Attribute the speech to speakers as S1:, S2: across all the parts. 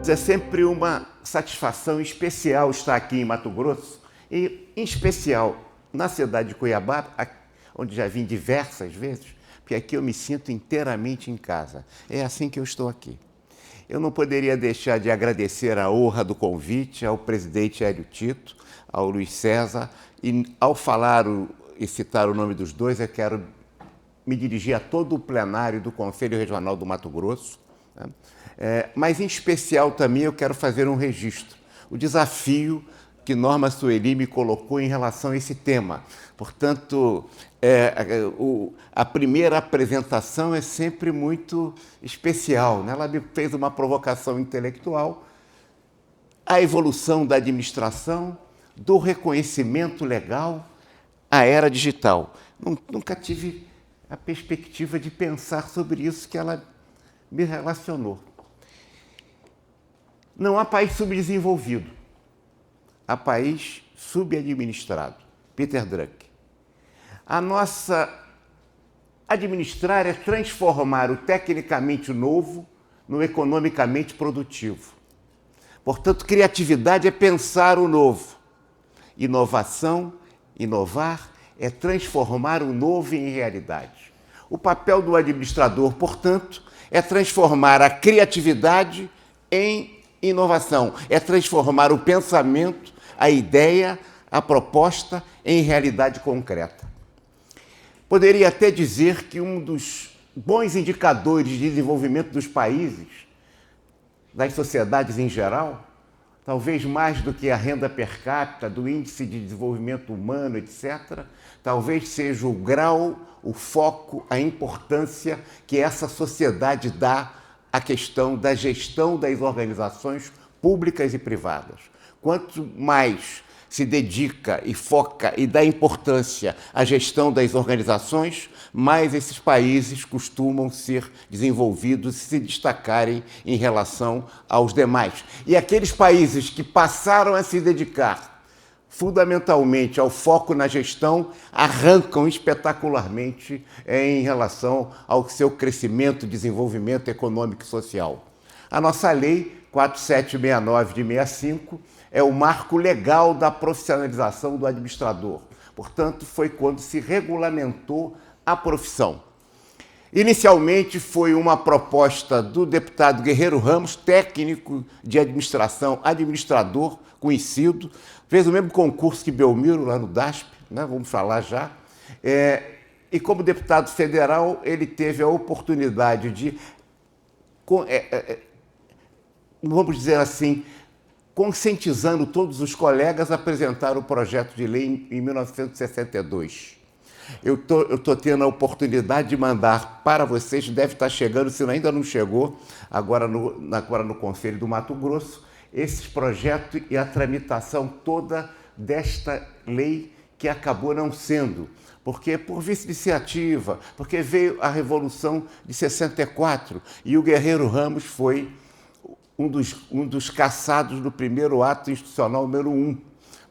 S1: É sempre uma satisfação especial estar aqui em Mato Grosso e, em especial, na cidade de Cuiabá, onde já vim diversas vezes, porque aqui eu me sinto inteiramente em casa. É assim que eu estou aqui. Eu não poderia deixar de agradecer a honra do convite ao presidente Hélio Tito, ao Luiz César, e ao falar e citar o nome dos dois, eu quero me dirigir a todo o plenário do Conselho Regional do Mato Grosso, né? Mas, em especial, também eu quero fazer um registro. O desafio que Norma Sueli me colocou em relação a esse tema. Portanto, a primeira apresentação é sempre muito especial, né? Ela me fez uma provocação intelectual, a evolução da administração, do reconhecimento legal, à era digital. Nunca tive a perspectiva de pensar sobre isso que ela me relacionou. Não há país subdesenvolvido, há país subadministrado. Peter Drucker. A nossa administrar é transformar o tecnicamente novo no economicamente produtivo. Portanto, criatividade é pensar o novo. Inovação, inovar, é transformar o novo em realidade. O papel do administrador, portanto, é transformar a criatividade em inovação, é transformar o pensamento, a ideia, a proposta em realidade concreta. Poderia até dizer que um dos bons indicadores de desenvolvimento dos países, das sociedades em geral, talvez mais do que a renda per capita, do índice de desenvolvimento humano, etc., talvez seja o grau, o foco, a importância que essa sociedade dá à questão da gestão das organizações públicas e privadas. Quanto mais se dedica e foca e dá importância à gestão das organizações, mais esses países costumam ser desenvolvidos e se destacarem em relação aos demais. E aqueles países que passaram a se dedicar fundamentalmente ao foco na gestão, arrancam espetacularmente em relação ao seu crescimento, desenvolvimento econômico e social. A nossa lei 4769 de 65 é o marco legal da profissionalização do administrador. Portanto, foi quando se regulamentou a profissão. Inicialmente foi uma proposta do deputado Guerreiro Ramos, técnico de administração, administrador conhecido, fez o mesmo concurso que Belmiro lá no DASP, né? Vamos falar já. E como deputado federal, ele teve a oportunidade de, vamos dizer assim, conscientizando todos os colegas a apresentar o projeto de lei em 1962. Eu estou tendo a oportunidade de mandar para vocês, deve estar chegando, se ainda não chegou, agora no Conselho do Mato Grosso, esse projeto e a tramitação toda desta lei que acabou não sendo, porque por vice-iniciativa, porque veio a Revolução de 64 e o Guerreiro Ramos foi um dos caçados do primeiro ato institucional número 1.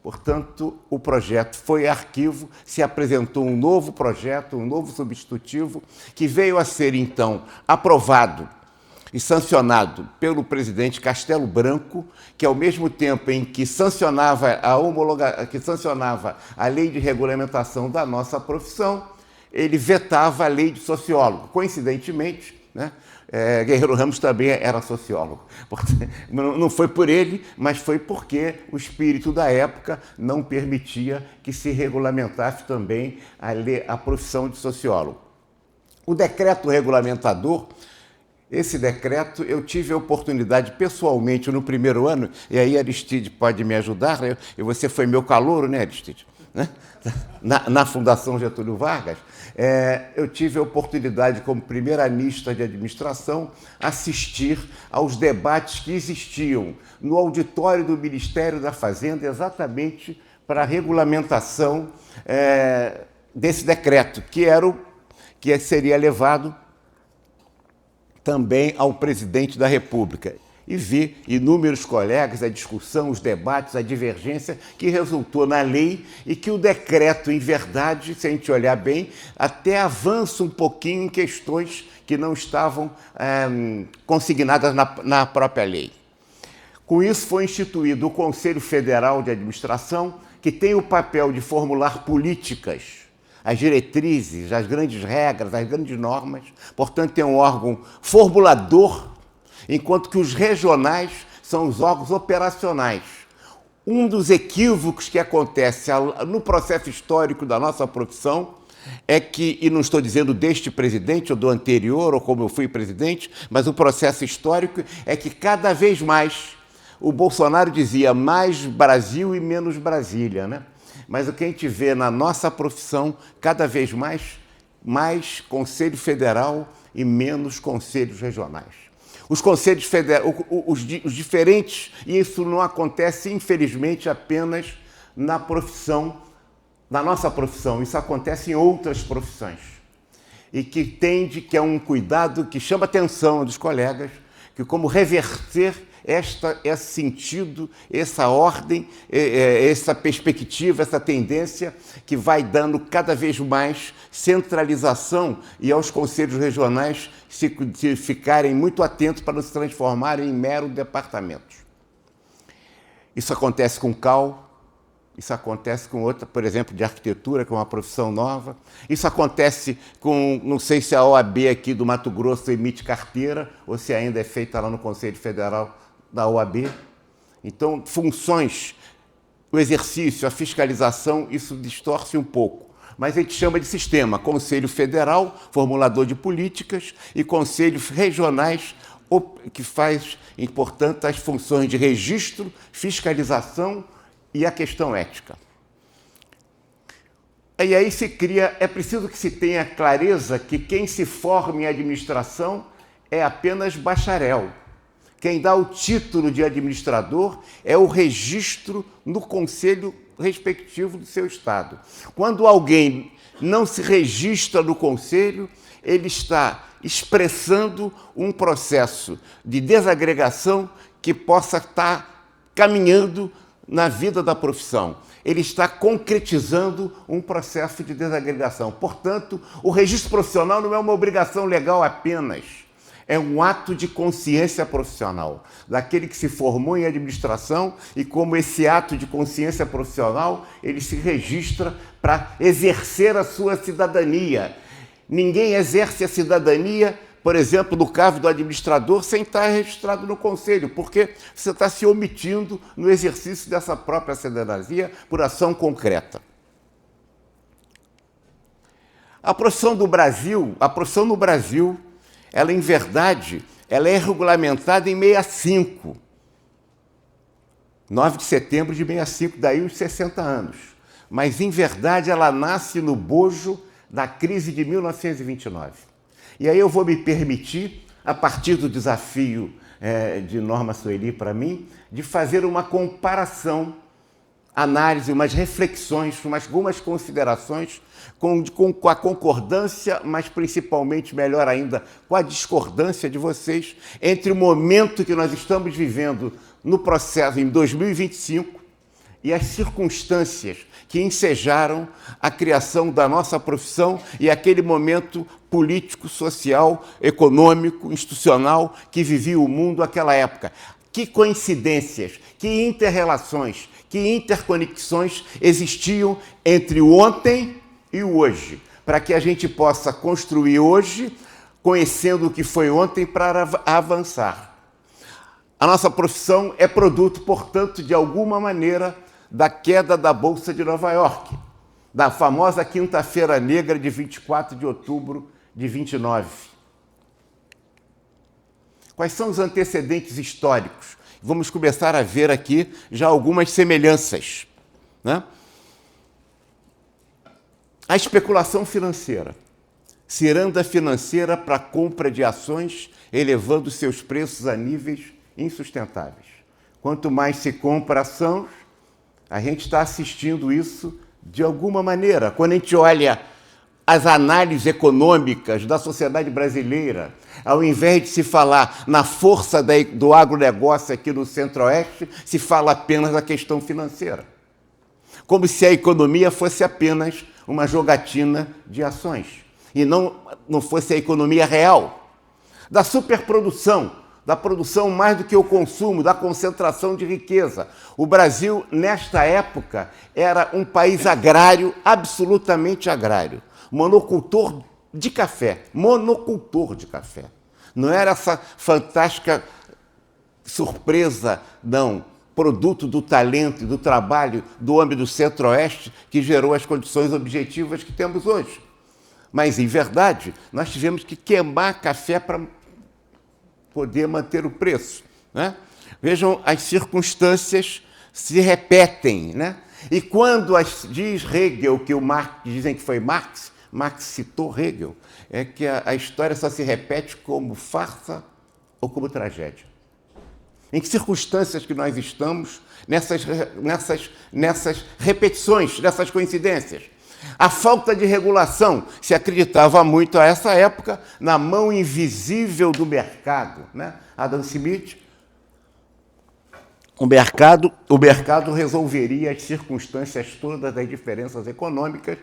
S1: Portanto, o projeto foi arquivo, se apresentou um novo projeto, um novo substitutivo, que veio a ser, então, aprovado e sancionado pelo presidente Castelo Branco, que, ao mesmo tempo em que sancionava a lei de regulamentação da nossa profissão, ele vetava a lei de sociólogo. Coincidentemente, né? Guerreiro Ramos também era sociólogo. Não foi por ele, mas foi porque o espírito da época não permitia que se regulamentasse também a profissão de sociólogo. O decreto regulamentador, esse decreto eu tive a oportunidade pessoalmente no primeiro ano, e aí Aristide pode me ajudar, né? E você foi meu calouro, né, Aristide? Né? Na Fundação Getúlio Vargas, eu tive a oportunidade, como primeira-ministra de administração, assistir aos debates que existiam no auditório do Ministério da Fazenda, exatamente para a regulamentação desse decreto, que seria levado também ao presidente da República. E vi inúmeros colegas, a discussão, os debates, a divergência que resultou na lei e que o decreto, em verdade, se a gente olhar bem, até avança um pouquinho em questões que não estavam consignadas na própria lei. Com isso, foi instituído o Conselho Federal de Administração, que tem o papel de formular políticas, as diretrizes, as grandes regras, as grandes normas. Portanto, tem um órgão formulador, enquanto que os regionais são os órgãos operacionais. Um dos equívocos que acontece no processo histórico da nossa profissão é que, e não estou dizendo deste presidente ou do anterior, ou como eu fui presidente, mas o processo histórico é que cada vez mais o Bolsonaro dizia mais Brasil e menos Brasília, né? Mas o que a gente vê na nossa profissão, cada vez mais Conselho Federal e menos conselhos regionais. Os conselhos federais, os diferentes, e isso não acontece, infelizmente, apenas na profissão, na nossa profissão, isso acontece em outras profissões. E que é um cuidado que chama a atenção dos colegas, que como reverter esse sentido, essa ordem, essa perspectiva, essa tendência que vai dando cada vez mais centralização e aos conselhos regionais se ficarem muito atentos para não se transformarem em mero departamentos. Isso acontece com CAL, isso acontece com outra, por exemplo, de arquitetura, que é uma profissão nova. Isso acontece com, não sei se a OAB aqui do Mato Grosso emite carteira ou se ainda é feita lá no Conselho Federal da OAB. Então, funções, o exercício, a fiscalização, isso distorce um pouco. Mas a gente chama de sistema, Conselho Federal, formulador de políticas, e conselhos regionais, que faz, portanto, as funções de registro, fiscalização e a questão ética. E aí se cria, é preciso que se tenha clareza que quem se forma em administração é apenas bacharel. Quem dá o título de administrador é o registro no conselho respectivo do seu estado. Quando alguém não se registra no conselho, ele está expressando um processo de desagregação que possa estar caminhando na vida da profissão. Ele está concretizando um processo de desagregação. Portanto, o registro profissional não é uma obrigação legal apenas, é um ato de consciência profissional, daquele que se formou em administração e como esse ato de consciência profissional, ele se registra para exercer a sua cidadania. Ninguém exerce a cidadania, por exemplo, no caso do administrador, sem estar registrado no conselho, porque você está se omitindo no exercício dessa própria cidadania por ação concreta. A profissão no Brasil, ela, em verdade, ela é regulamentada em 65. 9 de setembro de 65, daí os 60 anos. Mas, em verdade, ela nasce no bojo da crise de 1929. E aí eu vou me permitir, a partir do desafio de Norma Sueli para mim, de fazer uma comparação, análise, umas reflexões, algumas considerações com a concordância, mas principalmente, melhor ainda, com a discordância de vocês entre o momento que nós estamos vivendo no processo em 2025 e as circunstâncias que ensejaram a criação da nossa profissão e aquele momento político, social, econômico, institucional que vivia o mundo naquela época. Que coincidências, que interrelações, que interconexões existiam entre o ontem e o hoje, para que a gente possa construir hoje, conhecendo o que foi ontem, para avançar. A nossa profissão é produto, portanto, de alguma maneira, da queda da Bolsa de Nova York, da famosa Quinta-feira Negra de 24 de outubro de 29. Quais são os antecedentes históricos? Vamos começar a ver aqui já algumas semelhanças, né? A especulação financeira, ciranda financeira para a compra de ações, elevando seus preços a níveis insustentáveis. Quanto mais se compra ações, a gente está assistindo isso de alguma maneira. Quando a gente olha as análises econômicas da sociedade brasileira, ao invés de se falar na força do agronegócio aqui no Centro-Oeste, se fala apenas da questão financeira. Como se a economia fosse apenas uma jogatina de ações e não fosse a economia real. Da superprodução, da produção mais do que o consumo, da concentração de riqueza. O Brasil, nesta época, era um país agrário, absolutamente agrário. Monocultor de café. Monocultor de café. Não era essa fantástica surpresa, não. Produto do talento e do trabalho do homem do Centro-Oeste que gerou as condições objetivas que temos hoje. Mas, em verdade, nós tivemos que queimar café para poder manter o preço, né? Vejam, as circunstâncias se repetem, né? E quando diz Hegel, que o Marx, dizem que foi Marx citou Hegel, é que a história só se repete como farsa ou como tragédia. Em que circunstâncias que nós estamos nessas repetições, nessas coincidências? A falta de regulação. Se acreditava muito a essa época na mão invisível do mercado, né? Adam Smith, o mercado resolveria as circunstâncias todas das diferenças econômicas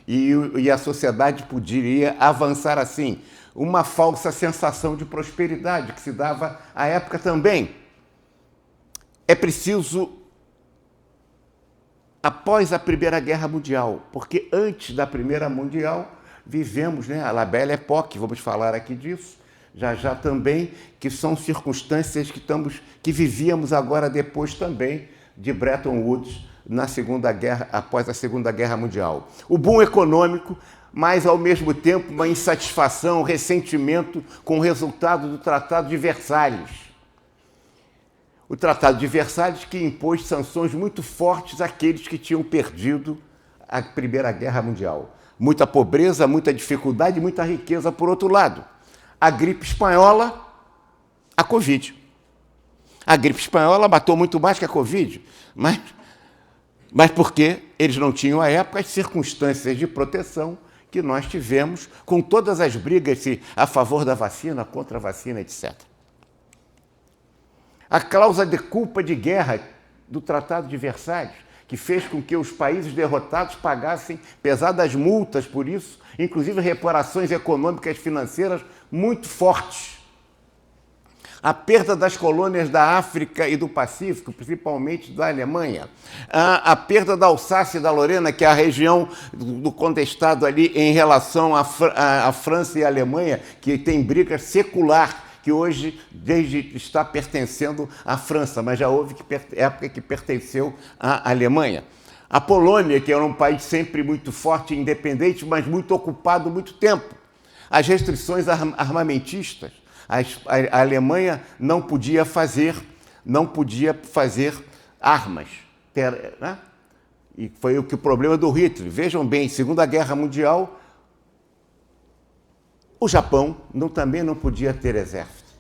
S1: e a sociedade poderia avançar assim. Uma falsa sensação de prosperidade que se dava à época também. É preciso, após a Primeira Guerra Mundial, porque antes da Primeira Mundial vivemos, né, a La Belle Époque, vamos falar aqui disso, já também, que são circunstâncias que vivíamos agora depois também de Bretton Woods na Segunda Guerra, após a Segunda Guerra Mundial. O boom econômico, mas ao mesmo tempo uma insatisfação, um ressentimento com o resultado do Tratado de Versalhes. O Tratado de Versalhes que impôs sanções muito fortes àqueles que tinham perdido a Primeira Guerra Mundial. Muita pobreza, muita dificuldade, muita riqueza por outro lado. A gripe espanhola, a Covid. A gripe espanhola matou muito mais que a Covid, mas porque eles não tinham, à época, as circunstâncias de proteção que nós tivemos, com todas as brigas a favor da vacina, contra a vacina, etc. A cláusula de culpa de guerra do Tratado de Versalhes, que fez com que os países derrotados pagassem pesadas multas por isso, inclusive reparações econômicas e financeiras muito fortes. A perda das colônias da África e do Pacífico, principalmente da Alemanha. A perda da Alsácia e da Lorena, que é a região do contestado ali em relação à França e à Alemanha, que tem briga secular, que hoje está pertencendo à França, mas já houve época que pertenceu à Alemanha. A Polônia, que era um país sempre muito forte e independente, mas muito ocupado muito tempo. As restrições armamentistas. A Alemanha não podia fazer armas, né? E foi o problema do Hitler. Vejam bem, Segunda Guerra Mundial, o Japão também não podia ter exército.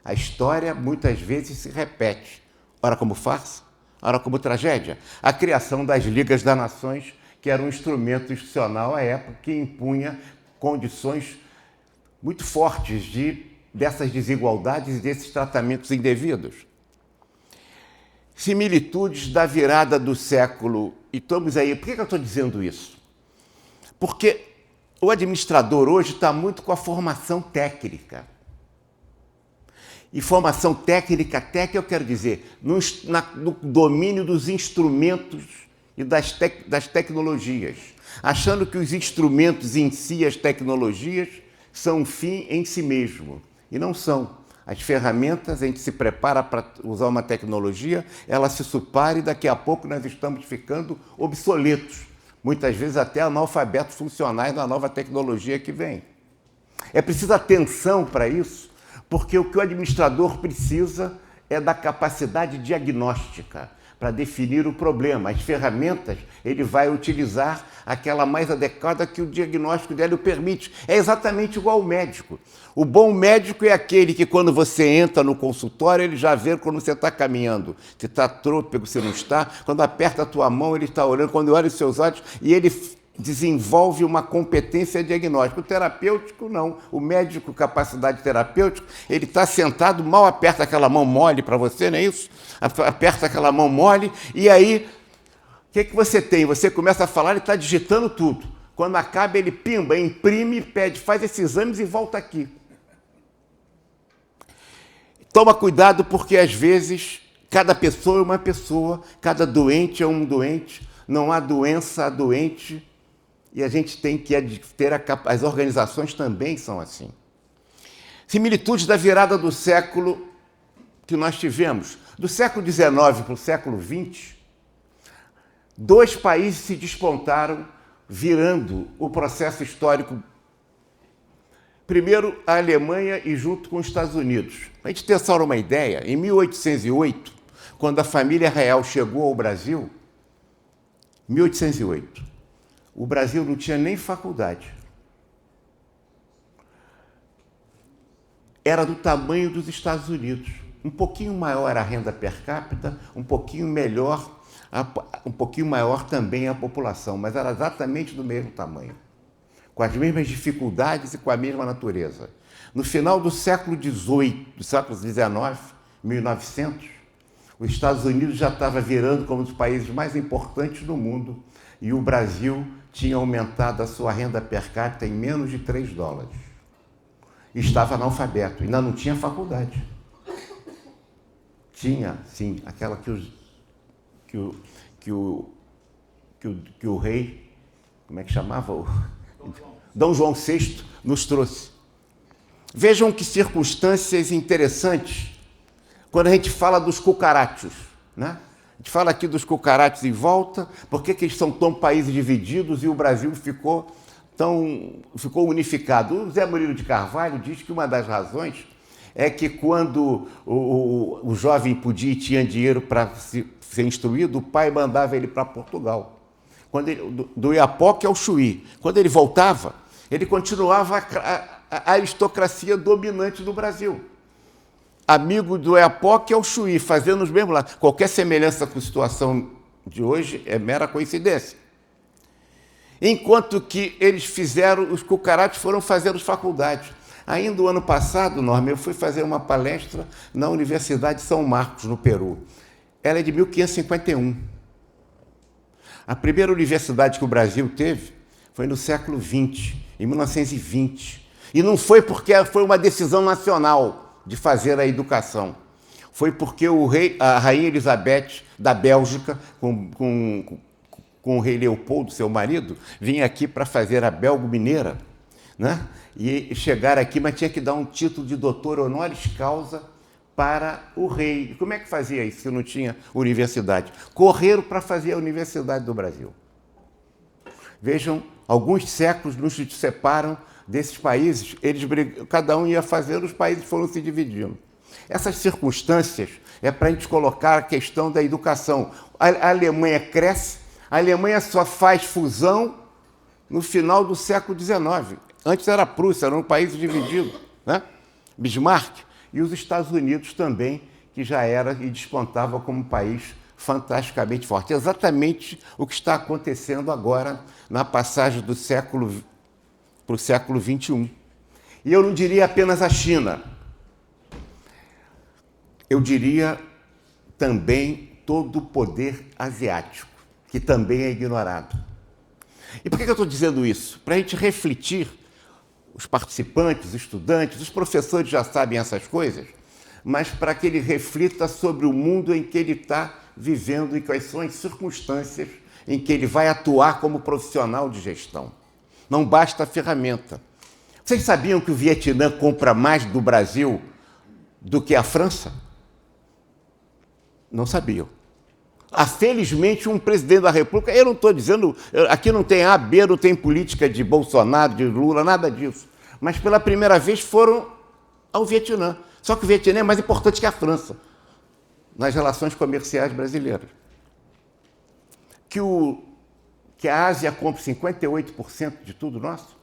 S1: A história muitas vezes se repete, ora como farsa, ora como tragédia. A criação das Ligas das Nações, que era um instrumento institucional à época que impunha condições muito fortes dessas desigualdades e desses tratamentos indevidos. Similitudes da virada do século. E estamos aí. Por que eu estou dizendo isso? Porque o administrador hoje está muito com a formação técnica. E formação técnica, até que eu quero dizer, no domínio dos instrumentos e das tecnologias. Achando que os instrumentos em si, as tecnologias, são um fim em si mesmo. E não são. As ferramentas, a gente se prepara para usar uma tecnologia, ela se supara e daqui a pouco nós estamos ficando obsoletos. Muitas vezes até analfabetos funcionais da nova tecnologia que vem. É preciso atenção para isso, porque o que o administrador precisa é da capacidade diagnóstica para definir o problema. As ferramentas, ele vai utilizar aquela mais adequada que o diagnóstico dele o permite. É exatamente igual ao médico. O bom médico é aquele que, quando você entra no consultório, ele já vê quando você está caminhando. Se está trôpego, se não está. Quando aperta a tua mão, ele está olhando. Quando olha os seus olhos, e ele desenvolve uma competência diagnóstica. O terapêutico, não. O médico, capacidade terapêutica, ele está sentado, mal aperta aquela mão mole para você, não é isso? Aperta aquela mão mole, e aí, o que você tem? Você começa a falar, ele está digitando tudo. Quando acaba, ele pimba, imprime, pede, faz esses exames e volta aqui. toma cuidado porque, às vezes, cada pessoa é uma pessoa, cada doente é um doente, não há doença doente, e a gente tem que ter as organizações também são assim. Similitudes da virada do século que nós tivemos. Do século XIX para o século XX, 2 países se despontaram, virando o processo histórico. Primeiro, a Alemanha e junto com os Estados Unidos. Para a gente ter só uma ideia, em 1808, quando a família real chegou ao Brasil, 1808, o Brasil não tinha nem faculdade. Era do tamanho dos Estados Unidos. Um pouquinho maior a renda per capita, um pouquinho maior também a população, mas era exatamente do mesmo tamanho, com as mesmas dificuldades e com a mesma natureza. No final do século XVIII, do século XIX, 1900, os Estados Unidos já estava virando como um dos países mais importantes do mundo e o Brasil tinha aumentado a sua renda per capita em menos de $3. Estava analfabeto, ainda não tinha faculdade. Tinha, sim, aquela que o rei, como é que chamava? Dom João VI nos trouxe. Vejam que circunstâncias interessantes quando a gente fala dos cucarachos, né? A gente fala aqui dos cucarachos em volta, por que eles são tão países divididos e o Brasil ficou unificado? O Zé Murilo de Carvalho diz que uma das razões é que quando o jovem podia e tinha dinheiro para ser instruído, o pai mandava ele para Portugal. Do Iapoque ao Chuí. Quando ele voltava, ele continuava a aristocracia dominante do Brasil. Amigo do Iapoque ao Chuí, fazendo os mesmos lados. Qualquer semelhança com a situação de hoje é mera coincidência. Enquanto que eles fizeram, os cucarachos foram fazer as faculdades. Ainda o ano passado, Norma, eu fui fazer uma palestra na Universidade de São Marcos, no Peru. Ela é de 1551. A primeira universidade que o Brasil teve foi no século XX, em 1920. E não foi porque foi uma decisão nacional de fazer a educação. Foi porque a rainha Elizabeth da Bélgica, com o rei Leopoldo, seu marido, vinha aqui para fazer a belgo-mineira, né? E chegar aqui, mas tinha que dar um título de doutor honoris causa para o rei. E como é que fazia isso se não tinha universidade? Correram para fazer a Universidade do Brasil. Vejam, alguns séculos nos separam desses países, cada um ia fazendo, os países foram se dividindo. Essas circunstâncias é para a gente colocar a questão da educação. A Alemanha cresce, a Alemanha só faz fusão no final do século XIX. Antes era a Prússia, era um país dividido, né? Bismarck. E os Estados Unidos também, que já era e despontava como um país fantasticamente forte. Exatamente o que está acontecendo agora na passagem do século para o século XXI. E eu não diria apenas a China. Eu diria também todo o poder asiático, que também é ignorado. E por que eu estou dizendo isso? Para a gente refletir, os participantes, os estudantes, os professores já sabem essas coisas, mas para que ele reflita sobre o mundo em que ele está vivendo e quais são as circunstâncias em que ele vai atuar como profissional de gestão. Não basta a ferramenta. Vocês sabiam que o Vietnã compra mais do Brasil do que a França? Não sabiam. Felizmente, um presidente da República, eu não estou dizendo, aqui não tem A, B, não tem política de Bolsonaro, de Lula, nada disso. Mas pela primeira vez foram ao Vietnã. Só que o Vietnã é mais importante que a França nas relações comerciais brasileiras. Que a Ásia compra 58% de tudo nosso?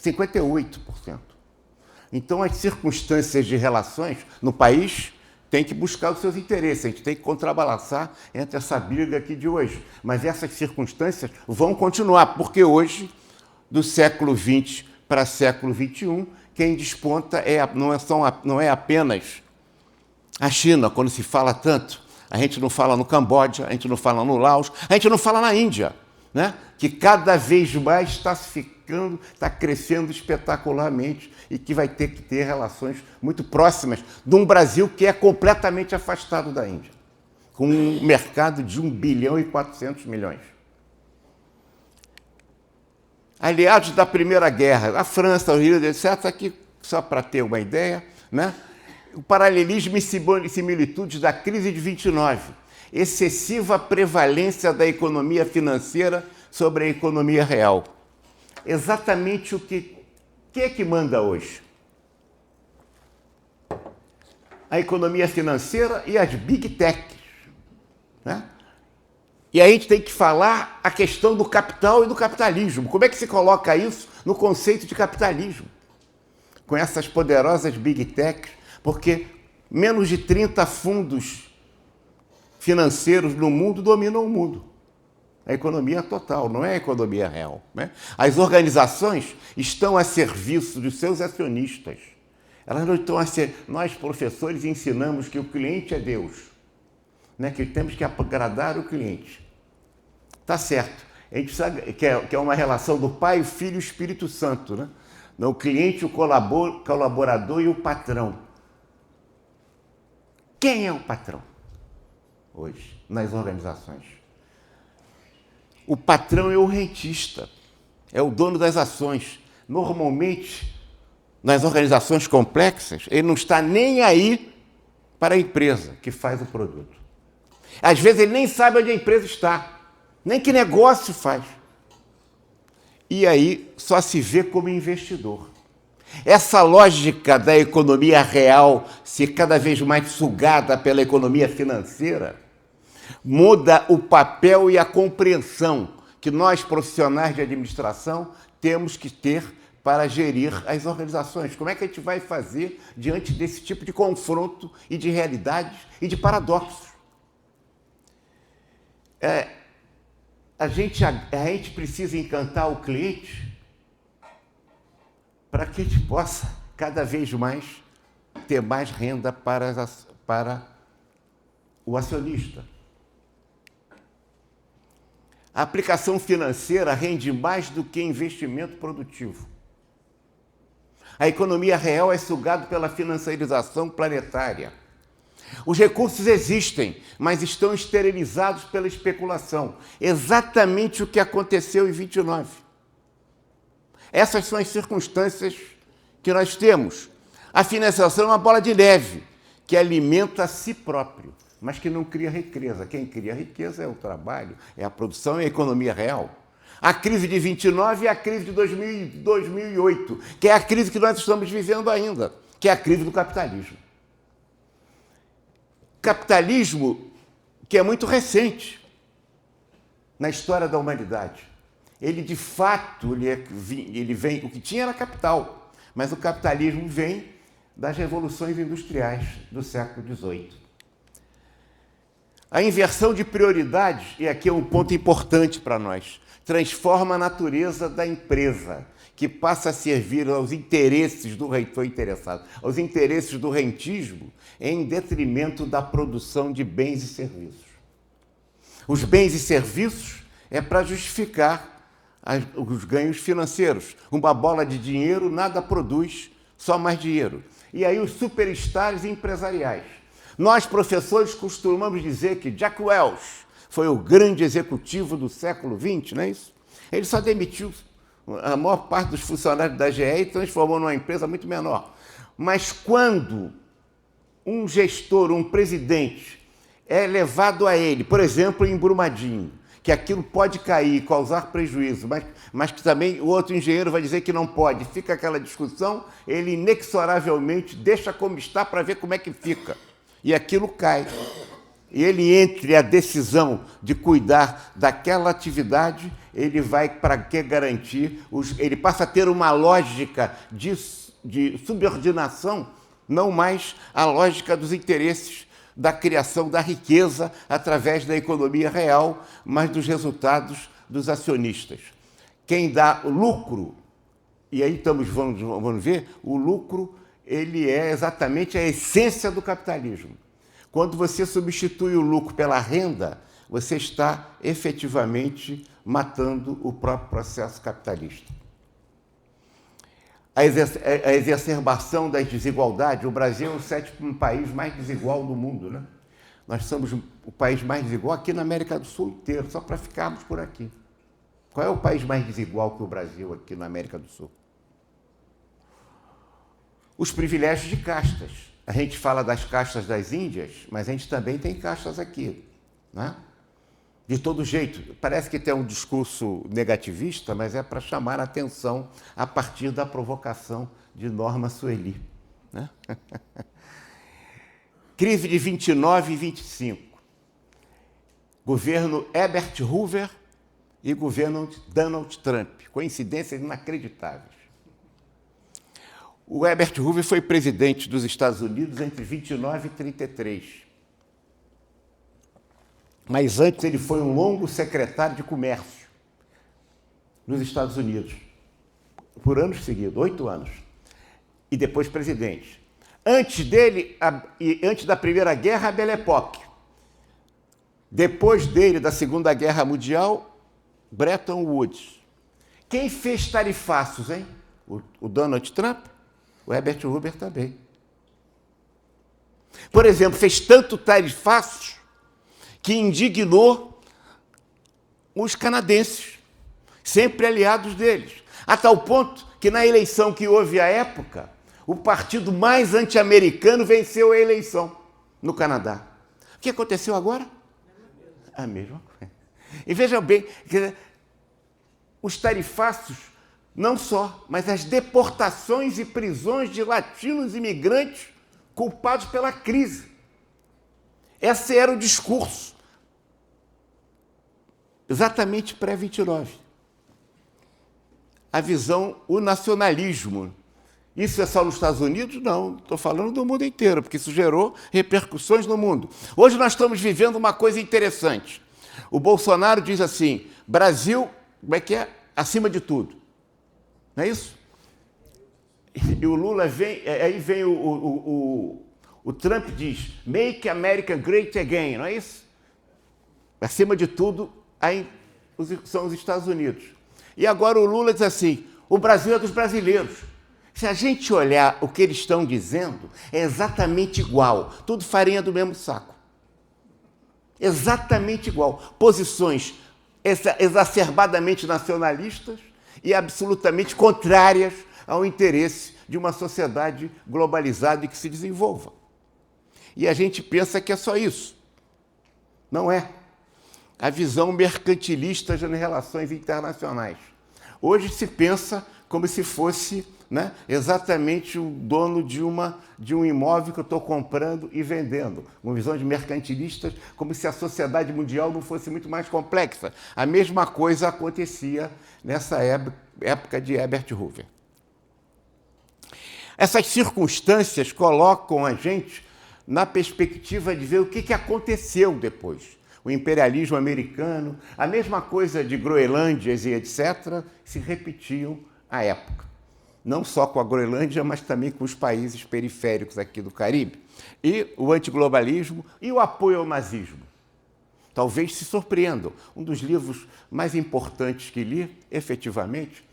S1: 58%. Então, as circunstâncias de relações no país tem que buscar os seus interesses, a gente tem que contrabalançar entre essa briga aqui de hoje. Mas essas circunstâncias vão continuar, porque hoje, do século XX para século XXI, quem desponta não é apenas a China, quando se fala tanto. A gente não fala no Camboja, a gente não fala no Laos, a gente não fala na Índia. né? Que cada vez mais está crescendo espetacularmente e que vai ter que ter relações muito próximas de um Brasil que é completamente afastado da Índia, com um mercado de 1 bilhão e 400 milhões. Aliados da Primeira Guerra, a França, o Rio, etc., aqui, só para ter uma ideia, né? O paralelismo e similitudes da crise de 29, excessiva prevalência da economia financeira sobre a economia real. Exatamente o que é que manda hoje? A economia financeira e as big techs, né? E a gente tem que falar a questão do capital e do capitalismo. Como é que se coloca isso no conceito de capitalismo? Com essas poderosas big techs, porque menos de 30 fundos financeiros no mundo dominam o mundo. A economia total, não é a economia real, né? As organizações estão a serviço dos seus acionistas. Elas não estão a ser... Nós, professores, ensinamos que o cliente é Deus, né? Que temos que agradar o cliente. Tá certo. A gente sabe que é uma relação do Pai, o Filho e o Espírito Santo, né? O cliente, o colaborador e o patrão. Quem é o patrão hoje nas organizações? O patrão é o rentista, é o dono das ações. Normalmente, nas organizações complexas, ele não está nem aí para a empresa que faz o produto. Às vezes ele nem sabe onde a empresa está, nem que negócio faz. E aí só se vê como investidor. Essa lógica da economia real ser cada vez mais sugada pela economia financeira muda o papel e a compreensão que nós, profissionais de administração, temos que ter para gerir as organizações. Como é que a gente vai fazer diante desse tipo de confronto e de realidades e de paradoxos? A gente precisa encantar o cliente para que a gente possa, cada vez mais, ter mais renda para o acionista. A aplicação financeira rende mais do que investimento produtivo. A economia real é sugada pela financiarização planetária. Os recursos existem, mas estão esterilizados pela especulação. Exatamente o que aconteceu em 29. Essas são as circunstâncias que nós temos. A financiação é uma bola de neve que alimenta a si próprio, mas que não cria riqueza. Quem cria riqueza é o trabalho, é a produção e a economia real. A crise de 29 é a crise de 2008, que é a crise que nós estamos vivendo ainda, que é a crise do capitalismo. Capitalismo que é muito recente na história da humanidade. Ele, de fato, ele vem... O que tinha era capital, mas o capitalismo vem das revoluções industriais do século XVIII. A inversão de prioridades, e aqui é um ponto importante para nós, transforma a natureza da empresa, que passa a servir aos interesses do aos interesses do rentismo, em detrimento da produção de bens e serviços. Os bens e serviços é para justificar os ganhos financeiros. Uma bola de dinheiro nada produz, só mais dinheiro. E aí os superstars empresariais. Nós, professores, costumamos dizer que Jack Welch foi o grande executivo do século XX, não é isso? Ele só demitiu a maior parte dos funcionários da GE e transformou numa empresa muito menor. Mas quando um gestor, um presidente, é levado a ele, por exemplo, em Brumadinho, que aquilo pode cair e causar prejuízo, mas que também o outro engenheiro vai dizer que não pode, fica aquela discussão, ele inexoravelmente deixa como está para ver como é que fica. E aquilo cai. E ele, entre a decisão de cuidar daquela atividade, ele vai para que garantir, ele passa a ter uma lógica de subordinação, não mais a lógica dos interesses da criação da riqueza através da economia real, mas dos resultados dos acionistas. Quem dá o lucro, e aí vamos ver, o lucro ele é exatamente a essência do capitalismo. Quando você substitui o lucro pela renda, você está efetivamente matando o próprio processo capitalista. A exacerbação das desigualdades, o Brasil é o sétimo país mais desigual do mundo, né? Nós somos o país mais desigual aqui na América do Sul inteiro, só para ficarmos por aqui. Qual é o país mais desigual que o Brasil aqui na América do Sul? Os privilégios de castas. A gente fala das castas das Índias, mas a gente também tem castas aqui, né? De todo jeito, parece que tem um discurso negativista, mas é para chamar a atenção a partir da provocação de Norma Sueli, né? Crise de 29 e 25. Governo Herbert Hoover e governo Donald Trump. Coincidências inacreditáveis. O Herbert Hoover foi presidente dos Estados Unidos entre 29 e 33. Mas antes ele foi um longo secretário de comércio nos Estados Unidos, por anos seguidos, 8 anos, e depois presidente. Antes dele, antes da Primeira Guerra, a Belle Époque. Depois dele, da Segunda Guerra Mundial, Bretton Woods. Quem fez tarifaços, hein? O Donald Trump, o Herbert Hoover também. Por exemplo, fez tanto tarifaços que indignou os canadenses, sempre aliados deles, a tal ponto que na eleição que houve à época, o partido mais anti-americano venceu a eleição no Canadá. O que aconteceu agora? A mesma coisa. E vejam bem, os tarifaços, não só, mas as deportações e prisões de latinos imigrantes culpados pela crise. Esse era o discurso, exatamente pré-29. A visão, o nacionalismo. Isso é só nos Estados Unidos? Não, estou falando do mundo inteiro, porque isso gerou repercussões no mundo. Hoje nós estamos vivendo uma coisa interessante. O Bolsonaro diz assim, Brasil, como é que é? Acima de tudo. Não é isso? E o Lula vem, aí vem o Trump diz, Make America Great Again, não é isso? Acima de tudo, aí são os Estados Unidos. E agora o Lula diz assim, o Brasil é dos brasileiros. Se a gente olhar o que eles estão dizendo, é exatamente igual, tudo farinha do mesmo saco. Exatamente igual. Posições exacerbadamente nacionalistas e absolutamente contrárias ao interesse de uma sociedade globalizada e que se desenvolva. E a gente pensa que é só isso. Não é. A visão mercantilista nas relações internacionais. Hoje se pensa como se fosse, né, exatamente o dono de um imóvel que eu estou comprando e vendendo. Uma visão de mercantilistas, como se a sociedade mundial não fosse muito mais complexa. A mesma coisa acontecia nessa época de Herbert Hoover. Essas circunstâncias colocam a gente na perspectiva de ver o que aconteceu depois. O imperialismo americano, a mesma coisa de Groenlândias e etc., se repetiam à época. Não só com a Groenlândia, mas também com os países periféricos aqui do Caribe. E o antiglobalismo e o apoio ao nazismo. Talvez se surpreendam. Um dos livros mais importantes que li, efetivamente,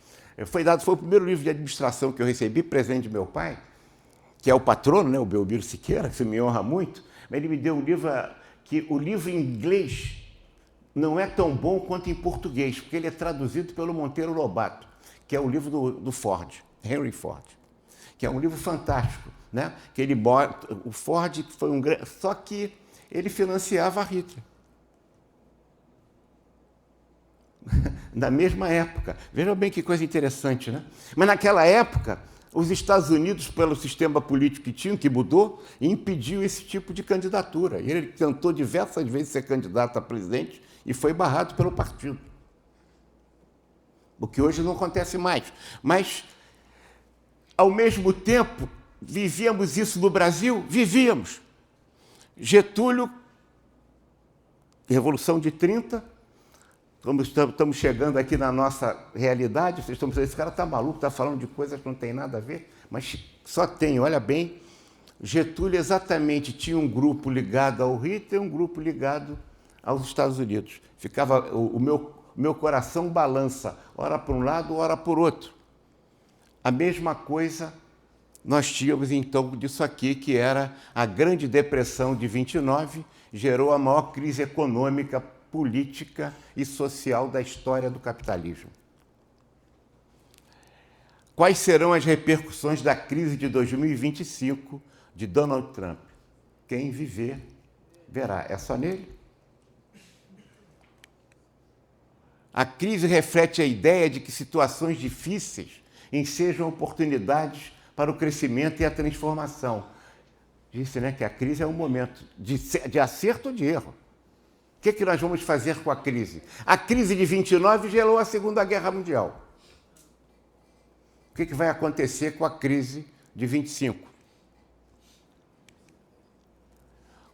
S1: foi o primeiro livro de administração que eu recebi, presente de meu pai, que é o patrono, né, o Belmiro Siqueira, que me honra muito, mas ele me deu um livro que o livro em inglês não é tão bom quanto em português, porque ele é traduzido pelo Monteiro Lobato, que é o livro do Ford, Henry Ford, que é um livro fantástico, né? Que ele bota, o Ford foi um grande, só que ele financiava a Hitler. Na mesma época. Vejam bem que coisa interessante, né? Mas naquela época, os Estados Unidos, pelo sistema político que tinham, que mudou, impediu esse tipo de candidatura. E ele tentou diversas vezes ser candidato a presidente e foi barrado pelo partido. O que hoje não acontece mais. Mas, ao mesmo tempo, vivíamos isso no Brasil? Vivíamos. Getúlio, Revolução de 30, estamos chegando aqui na nossa realidade, vocês estão pensando, esse cara está maluco, está falando de coisas que não tem nada a ver, mas só tem, olha bem, Getúlio exatamente tinha um grupo ligado ao Hitler e um grupo ligado aos Estados Unidos. Ficava o meu coração balança, ora para um lado, ora por outro. A mesma coisa nós tínhamos então disso aqui, que era a Grande Depressão de 29, gerou a maior crise econômica, política e social da história do capitalismo. Quais serão as repercussões da crise de 2025 de Donald Trump? Quem viver, verá. É só nele? A crise reflete a ideia de que situações difíceis ensejam oportunidades para o crescimento e a transformação. Disse, né, que a crise é um momento de acerto ou de erro. O que nós vamos fazer com a crise? A crise de 29 gerou a Segunda Guerra Mundial. O que vai acontecer com a crise de 25?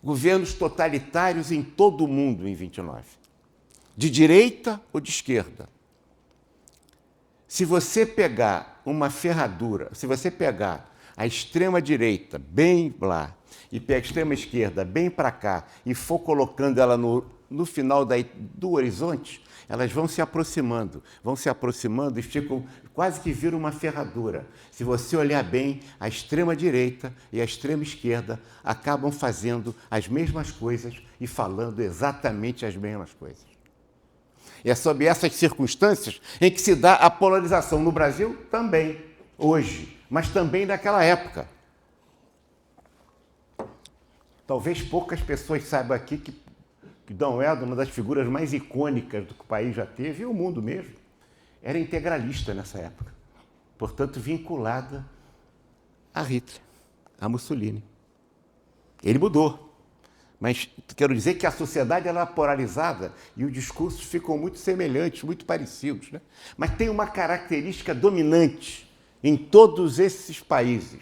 S1: Governos totalitários em todo o mundo em 29. De direita ou de esquerda. Se você pegar uma ferradura, se você pegar a extrema-direita bem lá e pegar a extrema-esquerda bem para cá e for colocando ela no final do horizonte, elas vão se aproximando e ficam, quase que viram uma ferradura. Se você olhar bem, a extrema-direita e a extrema-esquerda acabam fazendo as mesmas coisas e falando exatamente as mesmas coisas. E é sob essas circunstâncias em que se dá a polarização no Brasil também, hoje, mas também naquela época. Talvez poucas pessoas saibam aqui que Dom Helder, uma das figuras mais icônicas do que o país já teve, e o mundo mesmo, era integralista nessa época. Portanto, vinculada a Hitler, a Mussolini. Ele mudou. Mas quero dizer que a sociedade ela é polarizada e os discursos ficam muito semelhantes, muito parecidos, né? Mas tem uma característica dominante em todos esses países,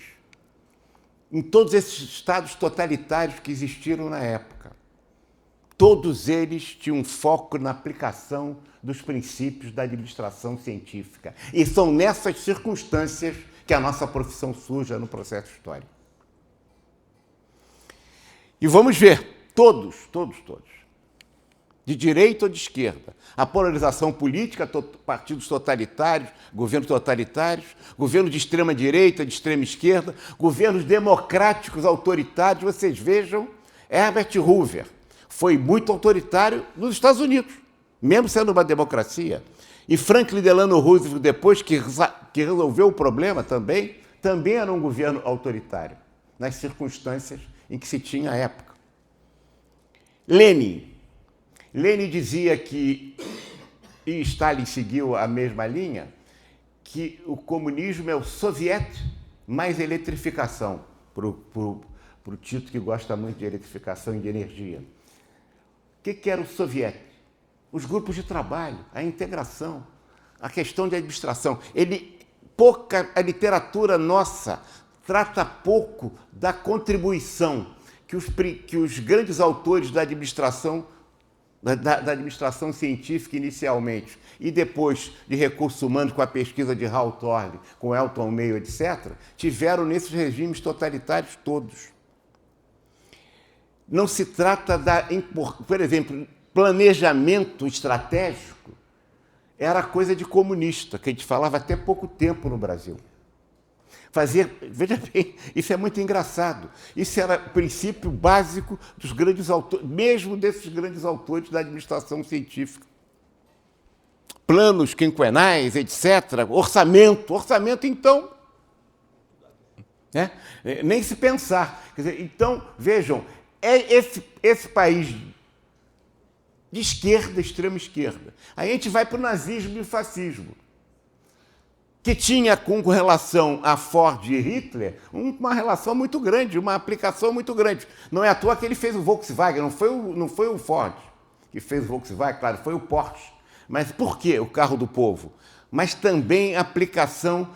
S1: em todos esses estados totalitários que existiram na época. Todos eles tinham foco na aplicação dos princípios da administração científica. E são nessas circunstâncias que a nossa profissão surge no processo histórico. E vamos ver, todos, de direita ou de esquerda, a polarização política, partidos totalitários, governos totalitários, governos de extrema-direita, de extrema-esquerda, governos democráticos, autoritários. Vocês vejam, Herbert Hoover foi muito autoritário nos Estados Unidos, mesmo sendo uma democracia. E Franklin Delano Roosevelt, depois que resolveu o problema também era um governo autoritário, nas circunstâncias em que se tinha à época. Lenin dizia que, e Stalin seguiu a mesma linha, que o comunismo é o soviete mais eletrificação, para o Tito, que gosta muito de eletrificação e de energia. O que era o soviete? Os grupos de trabalho, a integração, a questão de administração. A literatura nossa trata pouco da contribuição que os grandes autores da administração, da administração científica inicialmente, e depois de recursos humanos com a pesquisa de Hawthorne, com Elton Mayo, etc., tiveram nesses regimes totalitários todos. Não se trata por exemplo, planejamento estratégico era coisa de comunista, que a gente falava até pouco tempo no Brasil. Veja bem, isso é muito engraçado. Isso era o princípio básico dos grandes autores, mesmo desses grandes autores da administração científica. Planos quinquenais, etc. Orçamento, então, né? Nem se pensar. Quer dizer, então, vejam, esse país de esquerda, extrema esquerda. Aí a gente vai para o nazismo e o fascismo, que tinha com relação a Ford e Hitler uma relação muito grande, uma aplicação muito grande. Não é à toa que ele fez o Volkswagen, não foi o Ford que fez o Volkswagen, claro, foi o Porsche. Mas por quê o carro do povo? Mas também a aplicação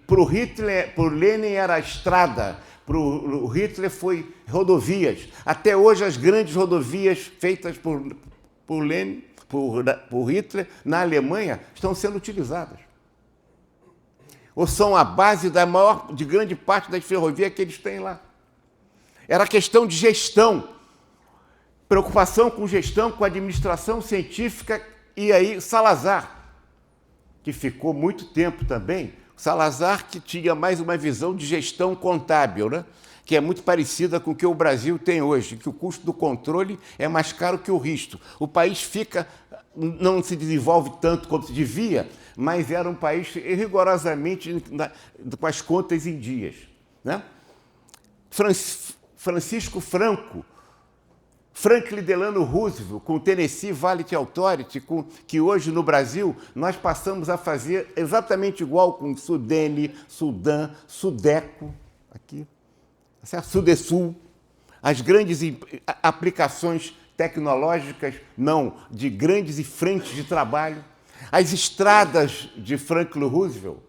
S1: para o Hitler, para o Lenin era a estrada, para o Hitler foi rodovias. Até hoje as grandes rodovias feitas por Lenin, por Hitler, na Alemanha, estão sendo utilizadas. Ou são a base de grande parte das ferrovias que eles têm lá. Era questão de gestão. preocupação com gestão, com administração científica, e aí Salazar, que ficou muito tempo também, Salazar que tinha mais uma visão de gestão contábil, né? Que é muito parecida com o que o Brasil tem hoje, que o custo do controle é mais caro que o risco. O país não se desenvolve tanto quanto se devia, mas era um país rigorosamente com as contas em dias, né? Francisco Franco, Franklin Delano Roosevelt, com o Tennessee Valley Authority, que hoje no Brasil nós passamos a fazer exatamente igual com Sudene, Sudã, Sudeco, aqui, Sudesul, as grandes aplicações tecnológicas, não, de grandes frentes de trabalho. As estradas de Franklin Roosevelt,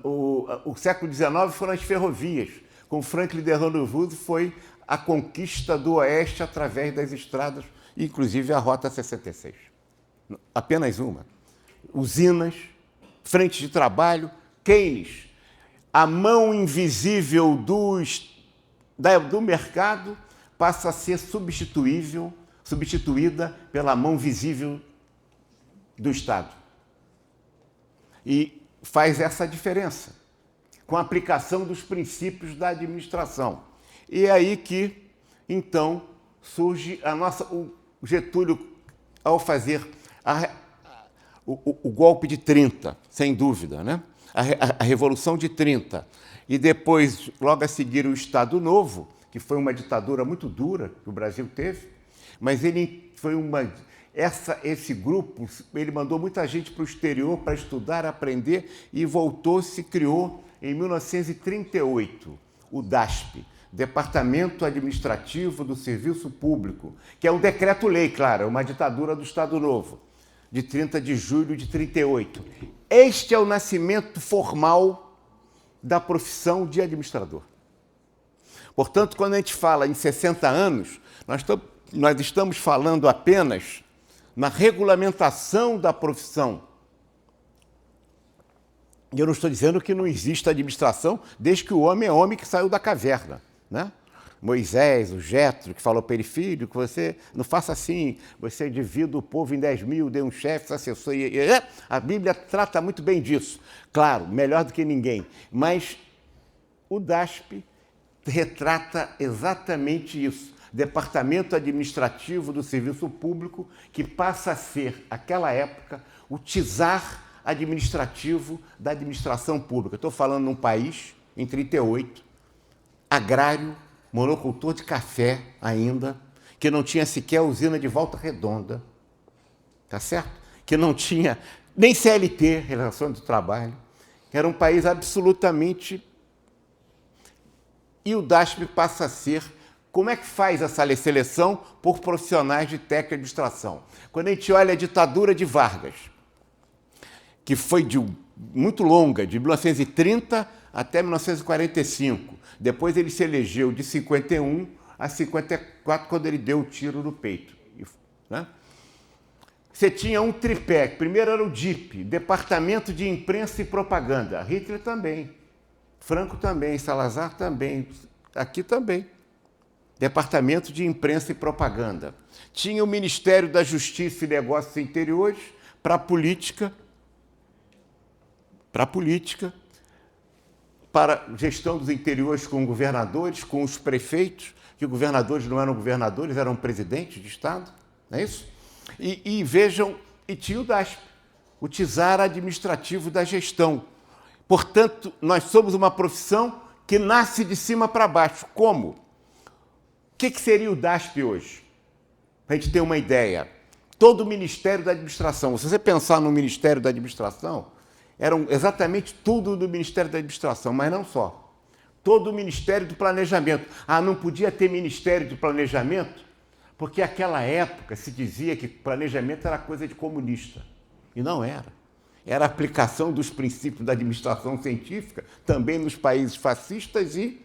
S1: o século XIX foram as ferrovias. Com Franklin Delano Roosevelt foi a conquista do Oeste através das estradas, inclusive a Rota 66. Apenas uma. Usinas, frentes de trabalho, Keynes, a mão invisível do mercado passa a ser substituída pela mão visível do Estado. E faz essa diferença, com a aplicação dos princípios da administração. E é aí que, então, surge o Getúlio, ao fazer o golpe de 30, sem dúvida, né? A Revolução de 30, e depois, logo a seguir, o Estado Novo, que foi uma ditadura muito dura que o Brasil teve, mas esse grupo, ele mandou muita gente para o exterior para estudar, aprender, e criou em 1938 o DASP, Departamento Administrativo do Serviço Público, que é um decreto-lei, claro, uma ditadura do Estado Novo, de 30 de julho de 38. Este é o nascimento formal da profissão de administrador. Portanto, quando a gente fala em 60 anos, nós estamos falando apenas na regulamentação da profissão. E eu não estou dizendo que não existe administração desde que o homem é homem que saiu da caverna, né? Moisés, o Jetro, que falou para ele, filho, que você não faça assim, você divida o povo em 10.000, dê um chefe, assessor. A Bíblia trata muito bem disso. Claro, melhor do que ninguém. Mas o DASP retrata exatamente isso. Departamento Administrativo do Serviço Público, que passa a ser, naquela época, o czar administrativo da administração pública. Estou falando num país, em 38, agrário, monocultor de café ainda, que não tinha sequer usina de Volta Redonda, tá certo? Que não tinha nem CLT, Relação do Trabalho, era um país absolutamente... E o DASP passa a ser... Como é que faz essa seleção por profissionais de técnica e administração? Quando a gente olha a ditadura de Vargas, que foi muito longa, de 1930 até 1945. Depois ele se elegeu de 51 a 54, quando ele deu o tiro no peito, né? Você tinha um tripé. Primeiro era o DIP, Departamento de Imprensa e Propaganda. Hitler também, Franco também, Salazar também, aqui também. Departamento de Imprensa e Propaganda. Tinha o Ministério da Justiça e Negócios Interiores para a política, para gestão dos interiores com governadores, com os prefeitos, que governadores não eram governadores, eram presidentes de Estado, não é isso? E vejam, e tinha o DASP, o czar administrativo da gestão. Portanto, nós somos uma profissão que nasce de cima para baixo. Como? O que seria o DASP hoje? Para a gente ter uma ideia. Todo o Ministério da Administração, se você pensar no Ministério da Administração, eram exatamente tudo do Ministério da Administração, mas não só. Todo o Ministério do Planejamento. Não podia ter Ministério do Planejamento, porque naquela época se dizia que planejamento era coisa de comunista. E não era. Era a aplicação dos princípios da administração científica também nos países fascistas e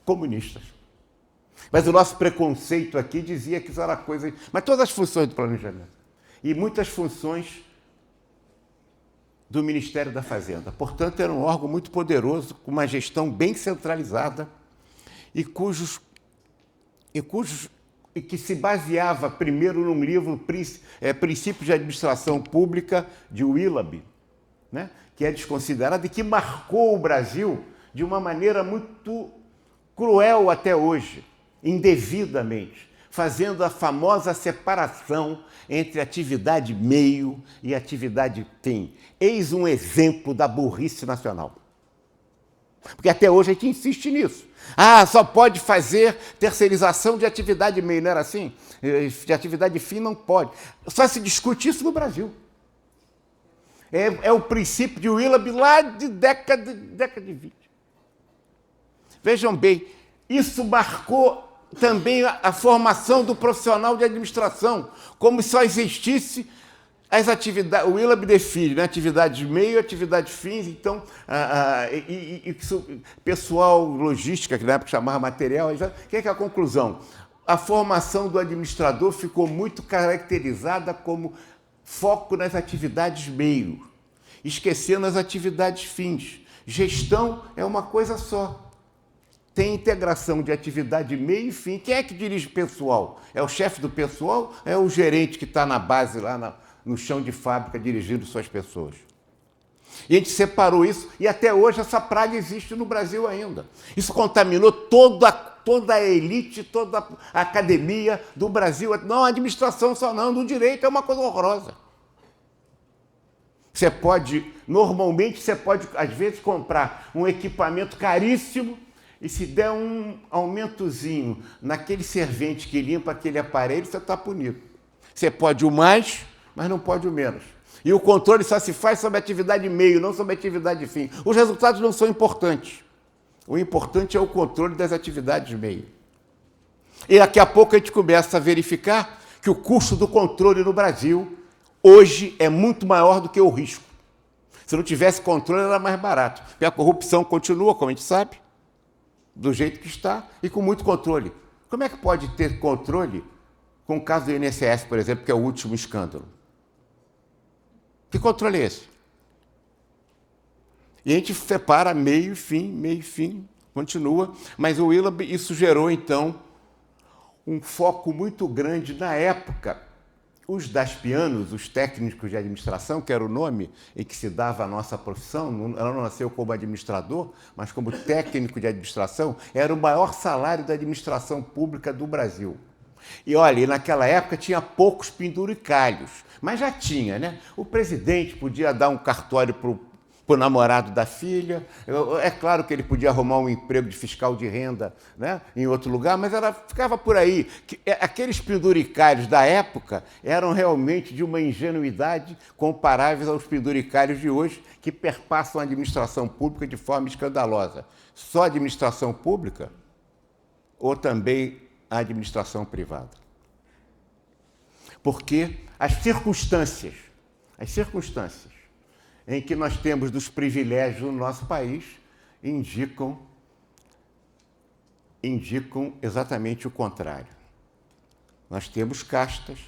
S1: comunistas. Mas o nosso preconceito aqui dizia que isso era coisa... Mas todas as funções do planejamento. E muitas funções do Ministério da Fazenda. Portanto, era um órgão muito poderoso, com uma gestão bem centralizada e cujos e que se baseava primeiro num livro, Princípios de Administração Pública, de Willoughby, né? Que é desconsiderado e que marcou o Brasil de uma maneira muito cruel até hoje, indevidamente, fazendo a famosa separação entre atividade meio e atividade fim. Eis um exemplo da burrice nacional. Porque até hoje a gente insiste nisso. Ah, só pode fazer terceirização de atividade meio, não era assim? De atividade fim não pode. Só se discute isso no Brasil. É o princípio de Willoughby lá de década de 20. Vejam bem, isso marcou também a formação do profissional de administração, como se só existisse as atividades. O Willoughby define, né? Atividade meio, atividade fins, então, pessoal, logística, que na época chamava material, o que é a conclusão? A formação do administrador ficou muito caracterizada como foco nas atividades meio, esquecendo as atividades fins. Gestão é uma coisa só. Tem integração de atividade meio e fim. Quem é que dirige o pessoal? É o chefe do pessoal? É o gerente que está na base, lá no chão de fábrica, dirigindo suas pessoas? E a gente separou isso, e até hoje essa praga existe no Brasil ainda. Isso contaminou toda a elite, toda a academia do Brasil. Não, a administração só não, do direito é uma coisa horrorosa. Normalmente você pode, às vezes, comprar um equipamento caríssimo e se der um aumentozinho naquele servente que limpa aquele aparelho, você está punido. Você pode o mais, mas não pode o menos. E o controle só se faz sobre a atividade meio, não sobre a atividade fim. Os resultados não são importantes. O importante é o controle das atividades meio. E daqui a pouco a gente começa a verificar que o custo do controle no Brasil hoje é muito maior do que o risco. Se não tivesse controle, era mais barato. Porque a corrupção continua, como a gente sabe, do jeito que está e com muito controle. Como é que pode ter controle com o caso do INSS, por exemplo, que é o último escândalo? Que controle é esse? E a gente separa meio e fim, continua. Mas o Willoughby, isso gerou, então, um foco muito grande na época. Os daspianos, os técnicos de administração, que era o nome em que se dava a nossa profissão, ela não nasceu como administrador, mas como técnico de administração, era o maior salário da administração pública do Brasil. E olha, naquela época tinha poucos penduricalhos, mas já tinha, né? O presidente podia dar um cartório para o namorado da filha. É claro que ele podia arrumar um emprego de fiscal de renda, né, em outro lugar, mas ficava por aí. Aqueles penduricários da época eram realmente de uma ingenuidade comparáveis aos penduricários de hoje, que perpassam a administração pública de forma escandalosa. Só a administração pública ou também a administração privada? Porque as circunstâncias em que nós temos dos privilégios no nosso país indicam exatamente o contrário. Nós temos castas,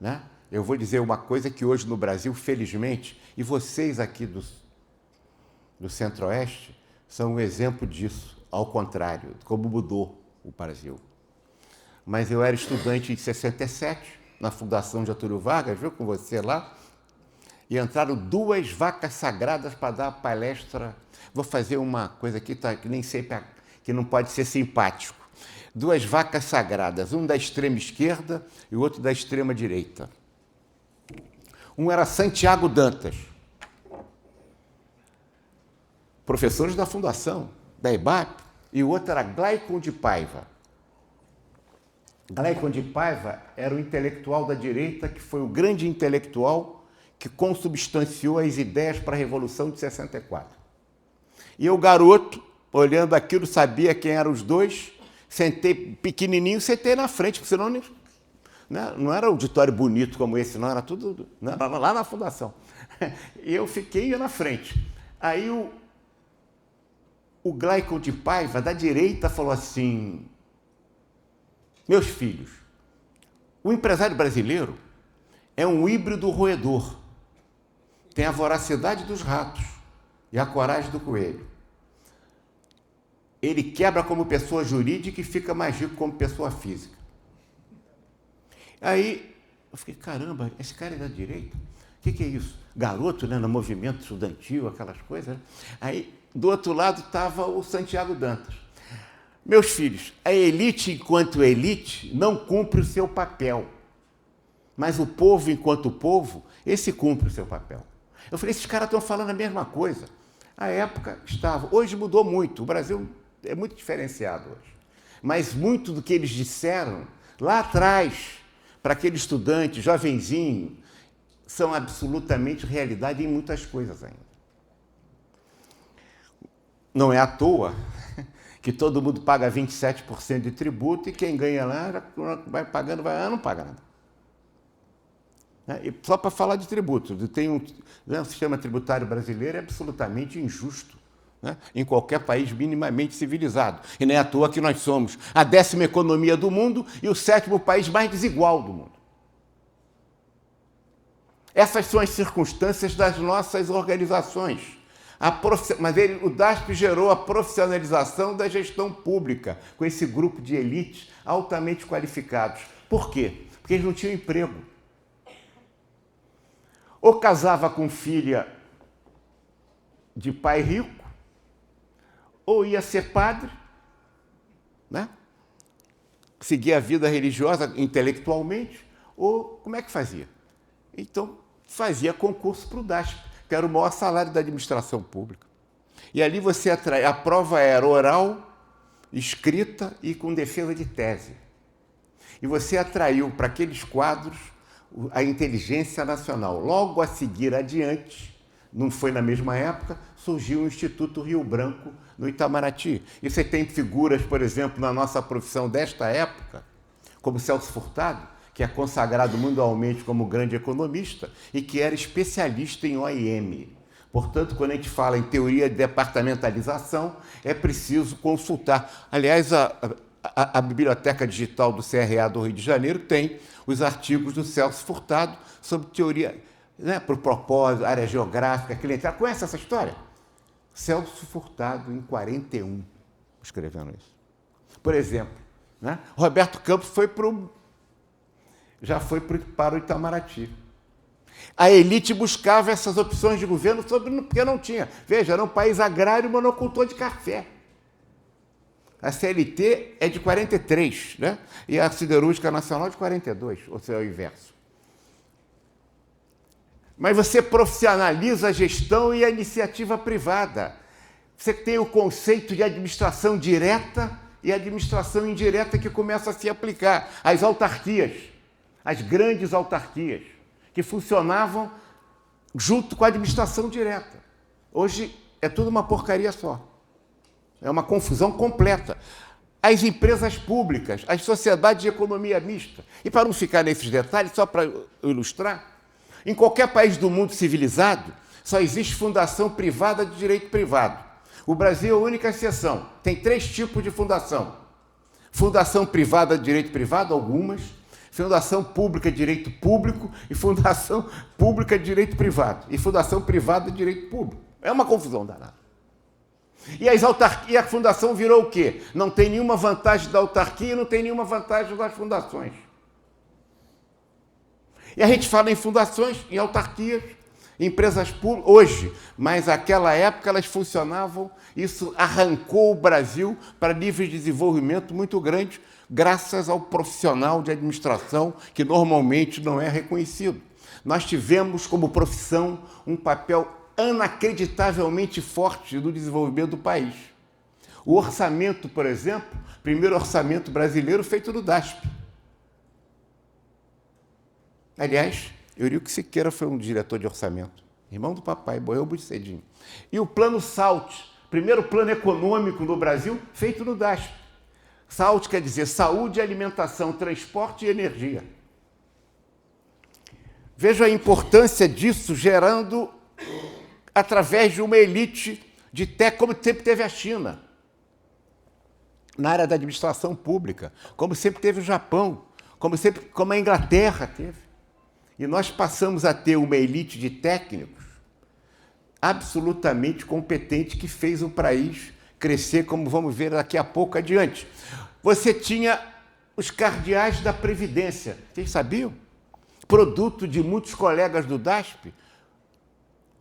S1: né? Eu vou dizer uma coisa que hoje no Brasil, felizmente, e vocês aqui do Centro-Oeste são um exemplo disso, ao contrário, como mudou o Brasil. Mas eu era estudante em 67, na Fundação Getúlio Vargas, viu, com você lá, e entraram 2 vacas sagradas para dar palestra. Vou fazer uma coisa aqui que nem sempre, que não pode ser simpático. 2 vacas sagradas, um da extrema esquerda e o outro da extrema direita. Um era Santiago Dantas, professores da Fundação, da IBAP, e o outro era Glaicon de Paiva. Glaicon de Paiva era o intelectual da direita, que foi o grande intelectual que consubstanciou as ideias para a Revolução de 64. E eu, garoto, olhando aquilo, sabia quem eram os dois, sentei pequenininho, sentei na frente, porque senão não era auditório bonito como esse, não, era tudo lá na Fundação. E eu fiquei na frente. Aí o Glaicon de Paiva, da direita, falou assim: meus filhos, o empresário brasileiro é um híbrido roedor. Tem a voracidade dos ratos e a coragem do coelho. Ele quebra como pessoa jurídica e fica mais rico como pessoa física. Aí eu fiquei, caramba, esse cara é da direita? O que é isso? Garoto, né, no movimento estudantil, aquelas coisas. Né? Aí, do outro lado, estava o Santiago Dantas. Meus filhos, a elite, enquanto elite, não cumpre o seu papel. Mas o povo, enquanto povo, esse cumpre o seu papel. Eu falei, esses caras estão falando a mesma coisa. A época estava. Hoje mudou muito. O Brasil é muito diferenciado hoje. Mas muito do que eles disseram lá atrás, para aquele estudante, jovenzinho, são absolutamente realidade em muitas coisas ainda. Não é à toa que todo mundo paga 27% de tributo e quem ganha lá vai pagando, não paga nada. E só para falar de tributo, o sistema tributário brasileiro é absolutamente injusto, né? Em qualquer país minimamente civilizado. E não é à toa que nós somos a 10ª economia do mundo e o 7º país mais desigual do mundo. Essas são as circunstâncias das nossas organizações. Mas o DASP gerou a profissionalização da gestão pública, com esse grupo de elites altamente qualificados. Por quê? Porque eles não tinham emprego. Ou casava com filha de pai rico, ou ia ser padre, né? Seguia a vida religiosa intelectualmente, ou como é que fazia? Então, fazia concurso para o DASP, que era o maior salário da administração pública. E ali você atraía, a prova era oral, escrita e com defesa de tese. E você atraiu para aqueles quadros a inteligência nacional. Logo a seguir adiante, não foi na mesma época, surgiu o Instituto Rio Branco, no Itamaraty. E você tem figuras, por exemplo, na nossa profissão desta época, como Celso Furtado, que é consagrado mundialmente como grande economista e que era especialista em OIM. Portanto, quando a gente fala em teoria de departamentalização, é preciso consultar. Aliás, a Biblioteca Digital do CRA do Rio de Janeiro tem os artigos do Celso Furtado sobre teoria, né, por propósito, área geográfica, clientela. Conhece essa história? Celso Furtado, em 41, escrevendo isso. Por exemplo, né, Roberto Campos já foi para o Itamaraty. A elite buscava essas opções de governo porque não tinha. Veja, era um país agrário monocultor de café. A CLT é de 43, né? E a Siderúrgica Nacional de 42, ou seja, é o inverso. Mas você profissionaliza a gestão e a iniciativa privada. Você tem o conceito de administração direta e administração indireta que começa a se aplicar. As autarquias, as grandes autarquias, que funcionavam junto com a administração direta. Hoje é tudo uma porcaria só. É uma confusão completa. As empresas públicas, as sociedades de economia mista. E para não ficar nesses detalhes, só para ilustrar, em qualquer país do mundo civilizado, só existe fundação privada de direito privado. O Brasil é a única exceção. Tem 3 tipos de fundação. Fundação privada de direito privado, algumas. Fundação pública de direito público e fundação pública de direito privado. E fundação privada de direito público. É uma confusão danada. E a fundação virou o quê? Não tem nenhuma vantagem da autarquia e não tem nenhuma vantagem das fundações. E a gente fala em fundações, em autarquias, em empresas públicas, hoje, mas naquela época elas funcionavam, isso arrancou o Brasil para níveis de desenvolvimento muito grandes, graças ao profissional de administração, que normalmente não é reconhecido. Nós tivemos como profissão um papel inacreditavelmente forte no desenvolvimento do país. O orçamento, por exemplo, primeiro orçamento brasileiro feito no DASP. Aliás, Eurico Siqueira foi um diretor de orçamento, irmão do papai, morreu muito cedinho. E o plano SALT, primeiro plano econômico no Brasil, feito no DASP. SALT quer dizer saúde, alimentação, transporte e energia. Veja a importância disso gerando através de uma elite de tech, como sempre teve a China, na área da administração pública, como sempre teve o Japão, como a Inglaterra teve. E nós passamos a ter uma elite de técnicos absolutamente competente que fez o país crescer, como vamos ver daqui a pouco adiante. Você tinha os cardeais da Previdência. Vocês sabiam? Produto de muitos colegas do DASP,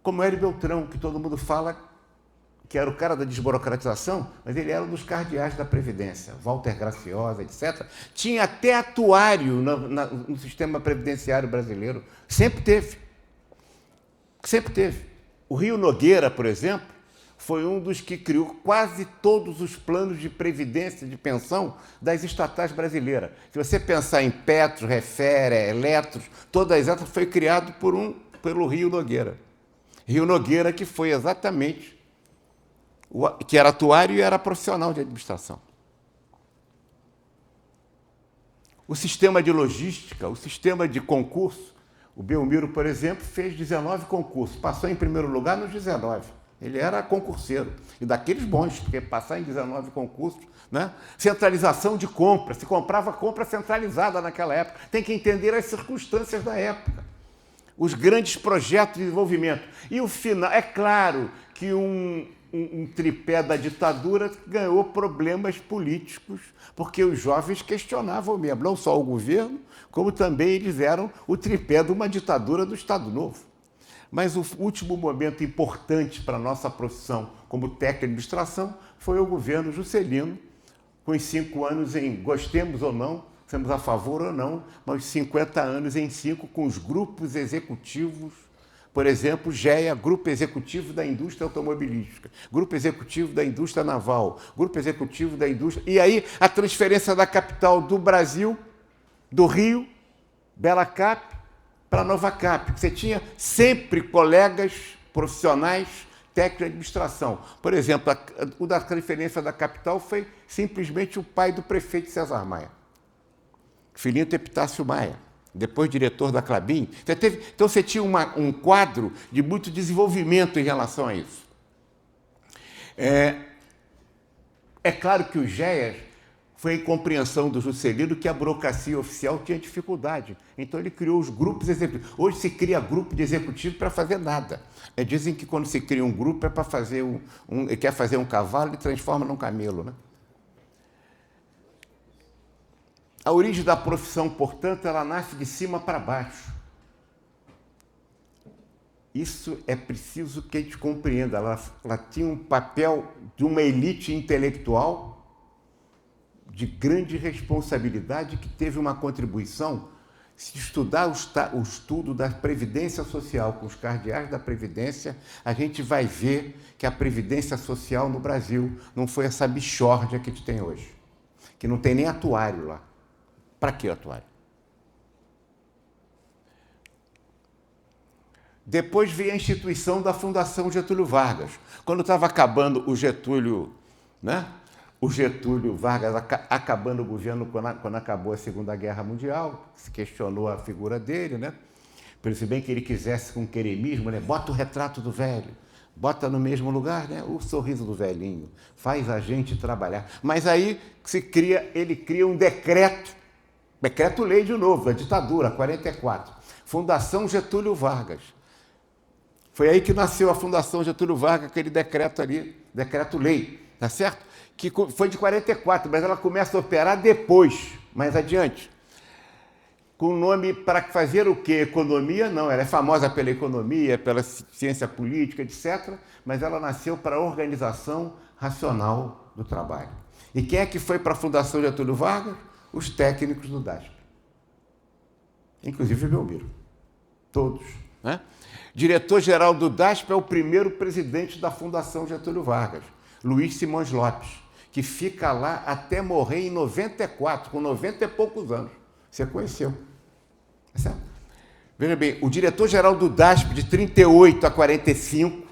S1: como Hélio Beltrão, que todo mundo fala que era o cara da desburocratização, mas ele era um dos cardeais da Previdência, Walter Graciosa, etc. Tinha até atuário no sistema previdenciário brasileiro. Sempre teve. Sempre teve. O Rio Nogueira, por exemplo, foi um dos que criou quase todos os planos de previdência, de pensão das estatais brasileiras. Se você pensar em Petro, Refere, Eletros, todas essas foi criado pelo Rio Nogueira. Rio Nogueira, que foi exatamente que era atuário e era profissional de administração. O sistema de logística, o sistema de concurso, o Belmiro, por exemplo, fez 19 concursos, passou em primeiro lugar nos 19. Ele era concurseiro, e daqueles bons, porque passar em 19 concursos, né? Centralização de compra, se comprava compra centralizada naquela época. Tem que entender as circunstâncias da época. Os grandes projetos de desenvolvimento. E o final, é claro que um tripé da ditadura ganhou problemas políticos, porque os jovens questionavam mesmo, não só o governo, como também eles eram o tripé de uma ditadura do Estado Novo. Mas o último momento importante para a nossa profissão como técnico de administração foi o governo Juscelino, com os 5 anos em, gostemos ou não, estamos a favor ou não, mas 50 anos em 5 com os grupos executivos. Por exemplo, GEA, Grupo Executivo da Indústria Automobilística, Grupo Executivo da Indústria Naval, Grupo Executivo da Indústria... E aí a transferência da capital do Brasil, do Rio, Bela Cap, para Nova Cap. Você tinha sempre colegas profissionais técnicos de administração. Por exemplo, o da transferência da capital foi simplesmente o pai do prefeito César Maia, filhinho do Epitácio Maia, depois diretor da Klabin. Então você tinha um quadro de muito desenvolvimento em relação a isso. É claro que o GEAS foi em compreensão do Juscelino que a burocracia oficial tinha dificuldade. Então ele criou os grupos executivos. Hoje se cria grupo de executivo para fazer nada. Dizem que quando se cria um grupo é para fazer quer fazer um cavalo e transforma num camelo, né? A origem da profissão, portanto, ela nasce de cima para baixo. Isso é preciso que a gente compreenda. Ela tinha um papel de uma elite intelectual de grande responsabilidade que teve uma contribuição. Se estudar o estudo da Previdência Social com os cardeais da Previdência, a gente vai ver que a Previdência Social no Brasil não foi essa bichórdia que a gente tem hoje, que não tem nem atuário lá. Para que atuário? Depois veio a instituição da Fundação Getúlio Vargas. Quando estava acabando o Getúlio, né? O Getúlio Vargas acabando o governo quando acabou a Segunda Guerra Mundial, se questionou a figura dele, né? Se bem que ele quisesse com queremismo, né? Bota o retrato do velho, bota no mesmo lugar, né? O sorriso do velhinho, faz a gente trabalhar. Mas aí ele cria um decreto-lei de novo, da ditadura, 44, Fundação Getúlio Vargas. Foi aí que nasceu a Fundação Getúlio Vargas, aquele decreto ali, decreto-lei, tá certo? Que foi de 44, mas ela começa a operar depois, mais adiante. Com o nome para fazer o quê? Economia? Não, ela é famosa pela economia, pela ciência política, etc., mas ela nasceu para a organização racional do trabalho. E quem é que foi para a Fundação Getúlio Vargas? Os técnicos do DASP. Inclusive o Belmiro. Todos, né? Diretor-geral do DASP é o primeiro presidente da Fundação Getúlio Vargas, Luiz Simões Lopes, que fica lá até morrer em 94, com 90 e poucos anos. Você conheceu. Tá certo? Veja bem, o diretor-geral do DASP, de 38 a 45,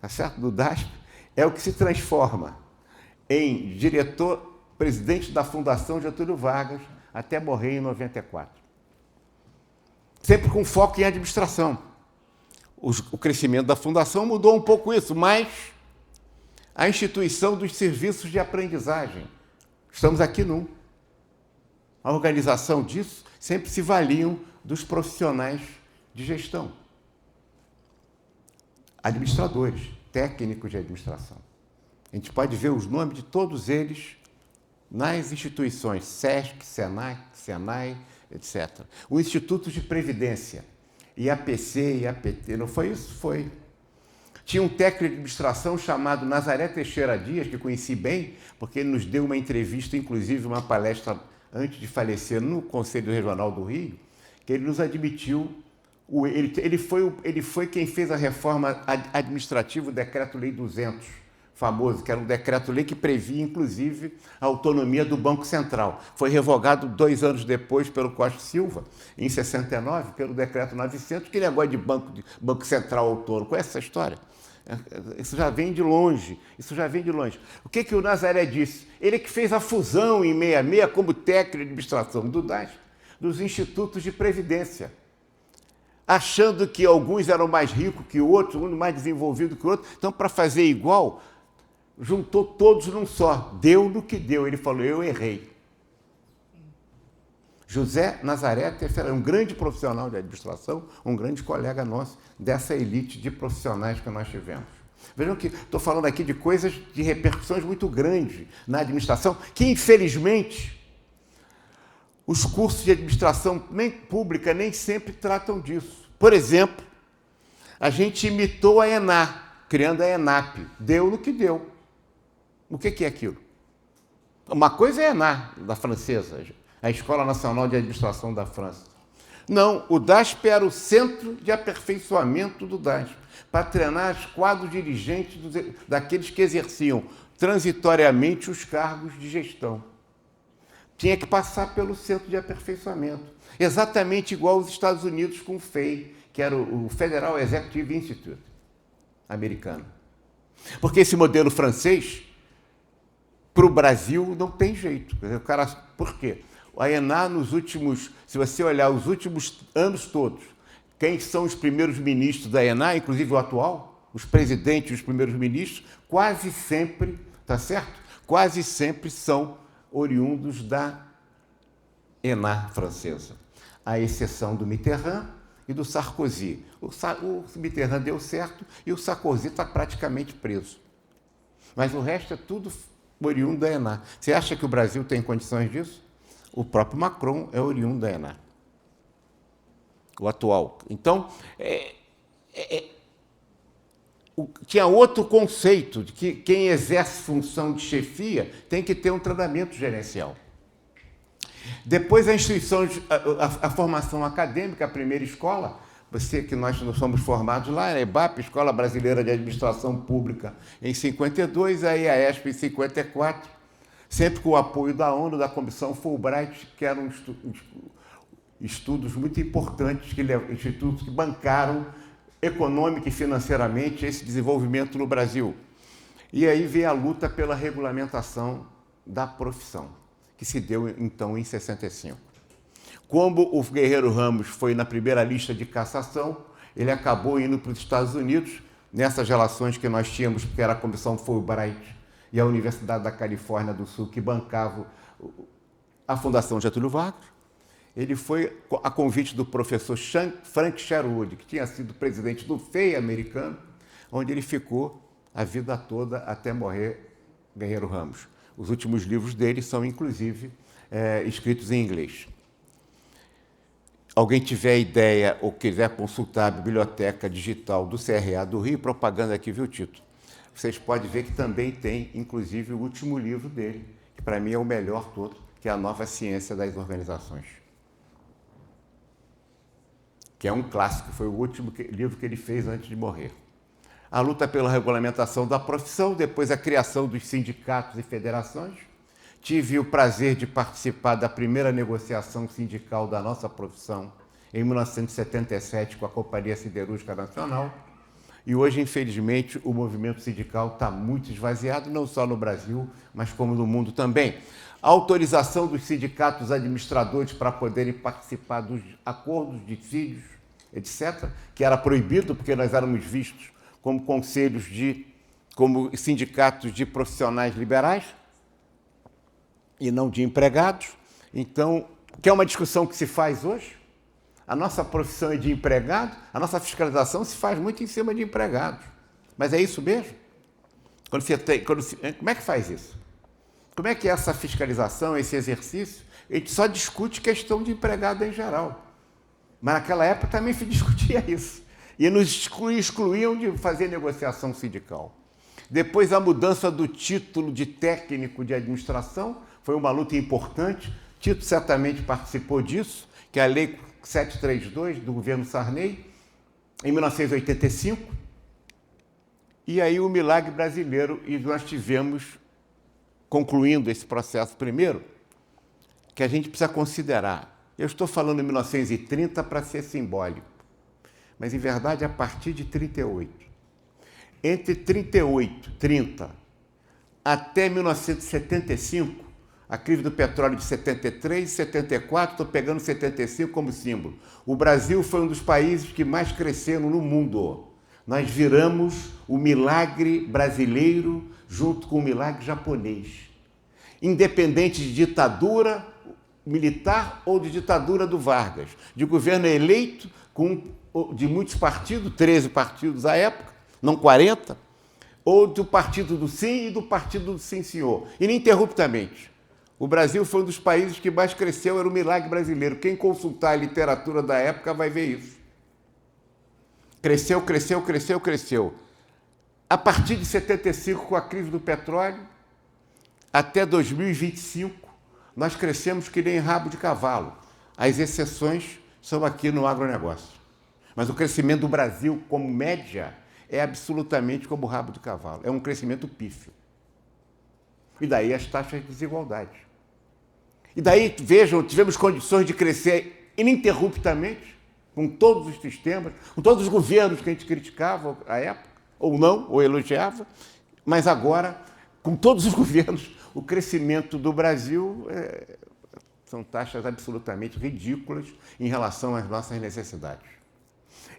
S1: tá certo? Do DASP, é o que se transforma em presidente da Fundação Getúlio Vargas, até morrer em 94. Sempre com foco em administração. O crescimento da Fundação mudou um pouco isso, mas a instituição dos serviços de aprendizagem. Estamos aqui a organização disso sempre se valiam dos profissionais de gestão. Administradores, técnicos de administração. A gente pode ver os nomes de todos eles nas instituições SESC, SENAC, SENAI, etc. O Instituto de Previdência, IAPC, IAPT, não foi isso? Foi. Tinha um técnico de administração chamado Nazaré Teixeira Dias, que conheci bem, porque ele nos deu uma entrevista, inclusive uma palestra antes de falecer no Conselho Regional do Rio, que ele nos admitiu. Ele foi quem fez a reforma administrativa, o Decreto-Lei 200, famoso, que era um decreto-lei que previa, inclusive, a autonomia do Banco Central. Foi revogado 2 anos depois pelo Costa Silva, em 69, pelo Decreto 900, que negócio de Banco Central autônomo. Conhece essa história? Isso já vem de longe, O que o Nazaré disse? Ele que fez a fusão em 66, como técnico de administração do DAS, dos institutos de previdência, achando que alguns eram mais ricos que outros, um mais desenvolvido que o outro. Então, para fazer igual, juntou todos num só. Deu no que deu. Ele falou, eu errei. José Nazaré Teixeira, um grande profissional de administração, um grande colega nosso dessa elite de profissionais que nós tivemos. Vejam que estou falando aqui de coisas de repercussões muito grandes na administração, que, infelizmente, os cursos de administração pública nem sempre tratam disso. Por exemplo, a gente imitou a ENA, criando a ENAP. Deu no que deu. O que é aquilo? Uma coisa é a ENA, da francesa, a Escola Nacional de Administração da França. Não, o DASP era o centro de aperfeiçoamento do DASP, para treinar os quadros dirigentes daqueles que exerciam transitoriamente os cargos de gestão. Tinha que passar pelo centro de aperfeiçoamento. Exatamente igual aos Estados Unidos com o FEI, que era o Federal Executive Institute americano. Porque esse modelo francês, para o Brasil, não tem jeito. Por quê? A ENA, se você olhar os últimos anos todos, quem são os primeiros ministros da ENA, inclusive o atual, os presidentes e os primeiros ministros, quase sempre, tá certo? Quase sempre são oriundos da ENA francesa, à exceção do Mitterrand e do Sarkozy. O Mitterrand deu certo e o Sarkozy está praticamente preso. Mas o resto é tudo oriundo da ENA. Você acha que o Brasil tem condições disso? O próprio Macron é oriundo da ENA, o atual. Então, tinha outro conceito de que quem exerce função de chefia tem que ter um treinamento gerencial. Depois a formação acadêmica, a primeira escola, que nós somos formados lá, a EBAP, Escola Brasileira de Administração Pública, em 52, a EASP em 54, sempre com o apoio da ONU, da Comissão Fulbright, que eram estudos muito importantes, institutos que bancaram econômica e financeiramente esse desenvolvimento no Brasil. E aí veio a luta pela regulamentação da profissão, que se deu, então, em 65. Como o Guerreiro Ramos foi na primeira lista de cassação, ele acabou indo para os Estados Unidos, nessas relações que nós tínhamos, porque era a Comissão Fulbright e a Universidade da Califórnia do Sul, que bancavam a Fundação Getúlio Vargas. Ele foi a convite do professor Frank Sherwood, que tinha sido presidente do FEI americano, onde ele ficou a vida toda até morrer, Guerreiro Ramos. Os últimos livros dele são, inclusive, escritos em inglês. Alguém tiver ideia ou quiser consultar a biblioteca digital do CRA do Rio, propaganda aqui, viu, Tito? Vocês podem ver que também tem, inclusive, o último livro dele, que para mim é o melhor todo, que é A Nova Ciência das Organizações. Que é um clássico, foi o último livro que ele fez antes de morrer. A luta pela regulamentação da profissão, depois a criação dos sindicatos e federações. Tive o prazer de participar da primeira negociação sindical da nossa profissão, em 1977, com a Companhia Siderúrgica Nacional. E hoje, infelizmente, o movimento sindical está muito esvaziado, não só no Brasil, mas como no mundo também. A autorização dos sindicatos administradores para poderem participar dos acordos de dissídios, etc., que era proibido, porque nós éramos vistos como como sindicatos de profissionais liberais e não de empregados. Então, que é uma discussão que se faz hoje. A nossa profissão é de empregado, a nossa fiscalização se faz muito em cima de empregados. Mas é isso mesmo? Como é que faz isso? Como é que é essa fiscalização, esse exercício? A gente só discute questão de empregado em geral. Mas naquela época também se discutia isso. E nos excluíam de fazer negociação sindical. Depois, a mudança do título de técnico de administração foi uma luta importante. Tito certamente participou disso, que é a Lei 732 do governo Sarney, em 1985. E aí o milagre brasileiro, e nós tivemos, concluindo esse processo primeiro, que a gente precisa considerar. Eu estou falando em 1930 para ser simbólico, mas em verdade a partir de 38. Entre 30 até 1975, a crise do petróleo de 73, 74, estou pegando 75 como símbolo. O Brasil foi um dos países que mais cresceram no mundo. Nós viramos o milagre brasileiro junto com o milagre japonês. Independente de ditadura militar ou de ditadura do Vargas, de governo eleito de muitos partidos, 13 partidos à época, não 40, ou do partido do sim e do partido do sim senhor, ininterruptamente. O Brasil foi um dos países que mais cresceu, era o milagre brasileiro. Quem consultar a literatura da época vai ver isso. Cresceu, cresceu, cresceu, cresceu. A partir de 75, com a crise do petróleo, até 2025, nós crescemos que nem rabo de cavalo. As exceções são aqui no agronegócio. Mas o crescimento do Brasil, como média, é absolutamente como rabo de cavalo. É um crescimento pífio. E daí as taxas de desigualdade. E daí, vejam, tivemos condições de crescer ininterruptamente, com todos os sistemas, com todos os governos que a gente criticava à época, ou não, ou elogiava, mas agora, com todos os governos, o crescimento do Brasil são taxas absolutamente ridículas em relação às nossas necessidades.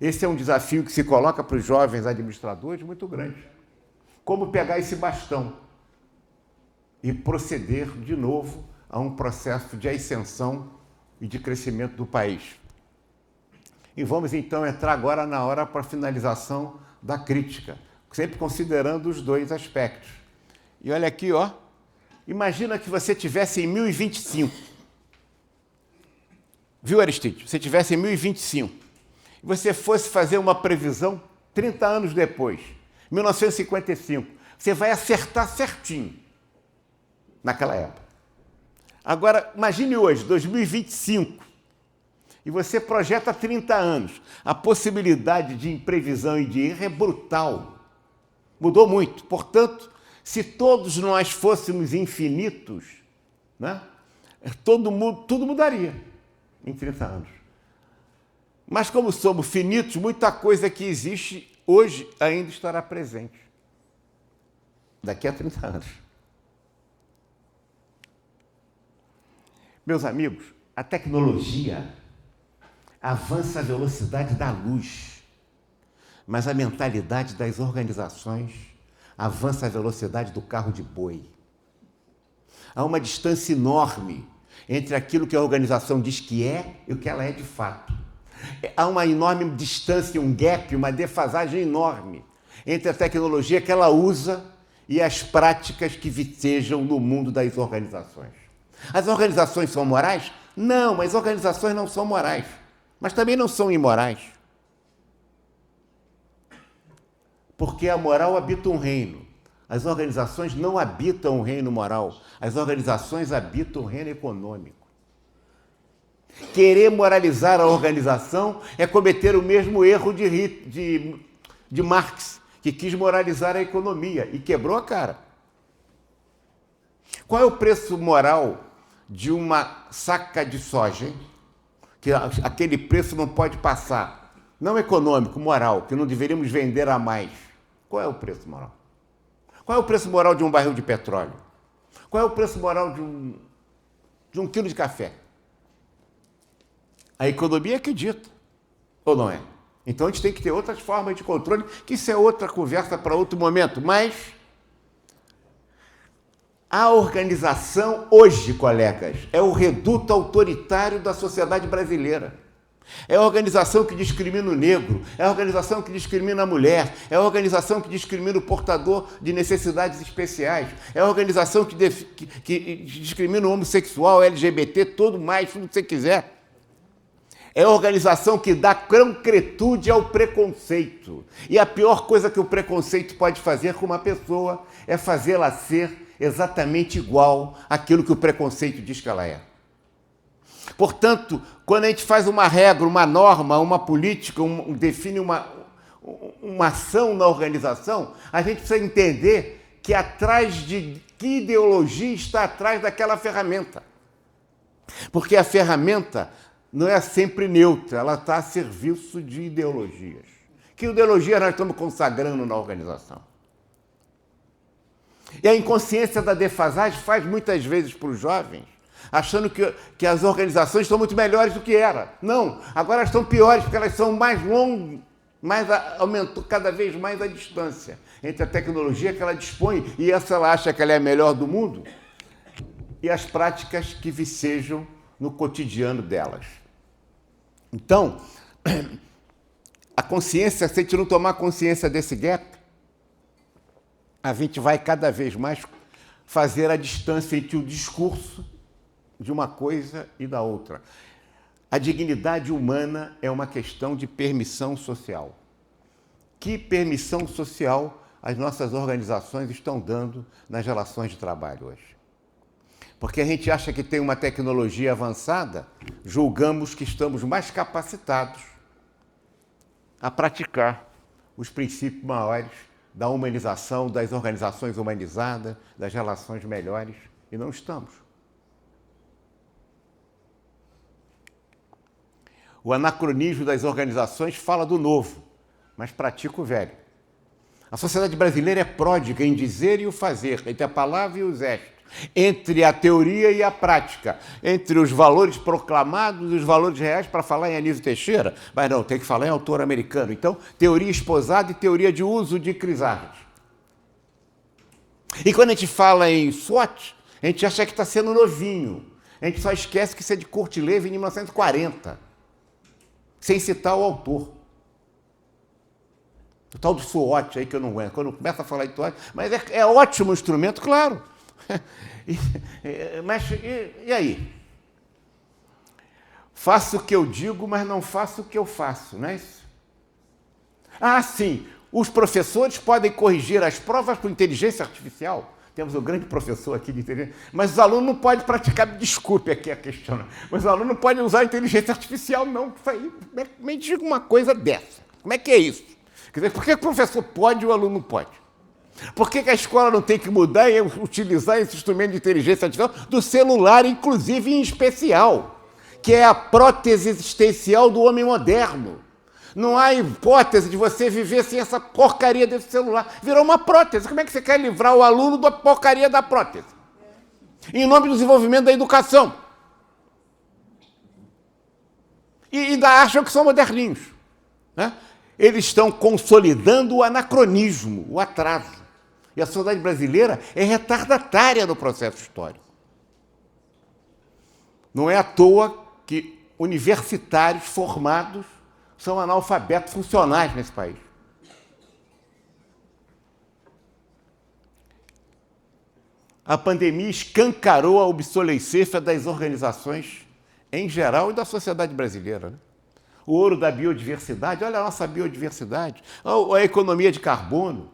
S1: Esse é um desafio que se coloca para os jovens administradores muito grande. Como pegar esse bastão e proceder de novo a um processo de ascensão e de crescimento do país. E vamos então entrar agora na hora para a finalização da crítica, sempre considerando os dois aspectos. E olha aqui, ó. Imagina que você tivesse em 1025. Viu, Aristide? Você tivesse em 1025. E você fosse fazer uma previsão 30 anos depois, 1955. Você vai acertar certinho naquela época. Agora, imagine hoje, 2025. E você projeta 30 anos. A possibilidade de imprevisão e de erro é brutal. Mudou muito. Portanto, se todos nós fôssemos infinitos, né, tudo mudaria em 30 anos. Mas como somos finitos, muita coisa que existe hoje ainda estará presente. Daqui a 30 anos. Meus amigos, a tecnologia avança à velocidade da luz, mas a mentalidade das organizações avança à velocidade do carro de boi. Há uma distância enorme entre aquilo que a organização diz que é e o que ela é de fato. Há uma enorme distância, um gap, uma defasagem enorme entre a tecnologia que ela usa e as práticas que vitejam no mundo das organizações. As organizações são morais? Não, as organizações não são morais, mas também não são imorais. Porque a moral habita um reino. As organizações não habitam o reino moral, as organizações habitam o reino econômico. Querer moralizar a organização é cometer o mesmo erro de Marx, que quis moralizar a economia e quebrou a cara. Qual é o preço moral de uma saca de soja, hein? Que aquele preço não pode passar, não econômico, moral, que não deveríamos vender a mais. Qual é o preço moral? Qual é o preço moral de um barril de petróleo? Qual é o preço moral de um quilo de café? A economia é que dita, ou não é? Então a gente tem que ter outras formas de controle, que isso é outra conversa para outro momento, mas a organização hoje, colegas, é o reduto autoritário da sociedade brasileira. É a organização que discrimina o negro, é a organização que discrimina a mulher, é a organização que discrimina o portador de necessidades especiais, é a organização que discrimina o homossexual, LGBT, tudo mais, tudo que você quiser. É a organização que dá concretude ao preconceito. E a pior coisa que o preconceito pode fazer com uma pessoa é fazê-la ser exatamente igual àquilo que o preconceito diz que ela é. Portanto, quando a gente faz uma regra, uma norma, uma política, define uma ação na organização, a gente precisa entender que atrás de que ideologia está atrás daquela ferramenta. Porque a ferramenta não é sempre neutra, ela está a serviço de ideologias. Que ideologia nós estamos consagrando na organização? E a inconsciência da defasagem faz muitas vezes para os jovens, achando que as organizações estão muito melhores do que era. Não, agora elas estão piores porque elas são mais longas, aumentou cada vez mais a distância entre a tecnologia que ela dispõe e essa ela acha que ela é a melhor do mundo e as práticas que vicejam no cotidiano delas. Então, a consciência, se a gente não tomar consciência desse gap, a gente vai cada vez mais fazer a distância entre o discurso de uma coisa e da outra. A dignidade humana é uma questão de permissão social. Que permissão social as nossas organizações estão dando nas relações de trabalho hoje? Porque a gente acha que tem uma tecnologia avançada, julgamos que estamos mais capacitados a praticar os princípios maiores da humanização, das organizações humanizadas, das relações melhores, e não estamos. O anacronismo das organizações fala do novo, mas pratica o velho. A sociedade brasileira é pródiga em dizer e o fazer, entre a palavra e os gestos, entre a teoria e a prática, entre os valores proclamados e os valores reais, para falar em Anísio Teixeira, mas não, tem que falar em autor americano. Então, teoria esposada e teoria de uso de Crisardes. E quando a gente fala em SWOT, a gente acha que está sendo novinho. A gente só esquece que isso é de Kurt Lewin em 1940, sem citar o autor. O tal do SWOT aí que eu não aguento. Quando começa a falar de SWOT, mas é ótimo instrumento, claro. Mas e aí? Faço o que eu digo, mas não faço o que eu faço, não é isso? Ah, sim, os professores podem corrigir as provas com inteligência artificial. Temos um grande professor aqui de inteligência, mas os alunos não podem praticar, desculpe aqui a questão, mas os alunos não podem usar a inteligência artificial, não. Me diga uma coisa dessa. Como é que é isso? Quer dizer, por que o professor pode e o aluno não pode? Por que a escola não tem que mudar e utilizar esse instrumento de inteligência artificial do celular, inclusive em especial, que é a prótese existencial do homem moderno? Não há hipótese de você viver sem essa porcaria desse celular. Virou uma prótese. Como é que você quer livrar o aluno da porcaria da prótese? Em nome do desenvolvimento da educação. E ainda acham que são moderninhos, né? Eles estão consolidando o anacronismo, o atraso. E a sociedade brasileira é retardatária no processo histórico. Não é à toa que universitários formados são analfabetos funcionais nesse país. A pandemia escancarou a obsolescência das organizações em geral e da sociedade brasileira, né? O ouro da biodiversidade, olha a nossa biodiversidade, a economia de carbono,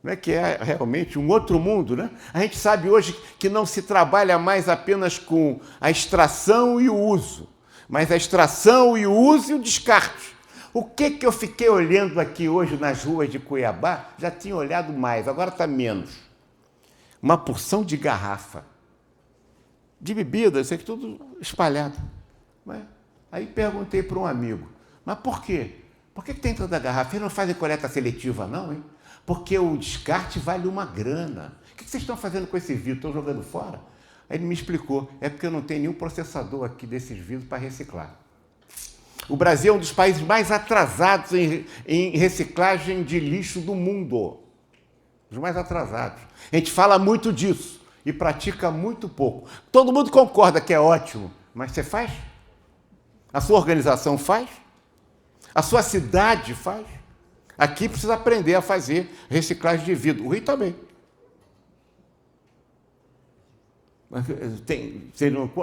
S1: né, que é realmente um outro mundo, né? A gente sabe hoje que não se trabalha mais apenas com a extração e o uso, mas a extração e o uso e o descarte. O que eu fiquei olhando aqui hoje nas ruas de Cuiabá, já tinha olhado mais, agora está menos. Uma porção de garrafa, de bebida, isso aqui tudo espalhado. Aí perguntei para um amigo, mas por quê? Por que tem tanta garrafa? Eles não fazem coleta seletiva não, hein? Porque o descarte vale uma grana. O que vocês estão fazendo com esse vidro? Estão jogando fora? Aí ele me explicou, é porque eu não tenho nenhum processador aqui desses vidros para reciclar. O Brasil é um dos países mais atrasados em reciclagem de lixo do mundo. Os mais atrasados. A gente fala muito disso e pratica muito pouco. Todo mundo concorda que é ótimo, mas você faz? A sua organização faz? A sua cidade faz? Aqui precisa aprender a fazer reciclagem de vidro. O Rio também.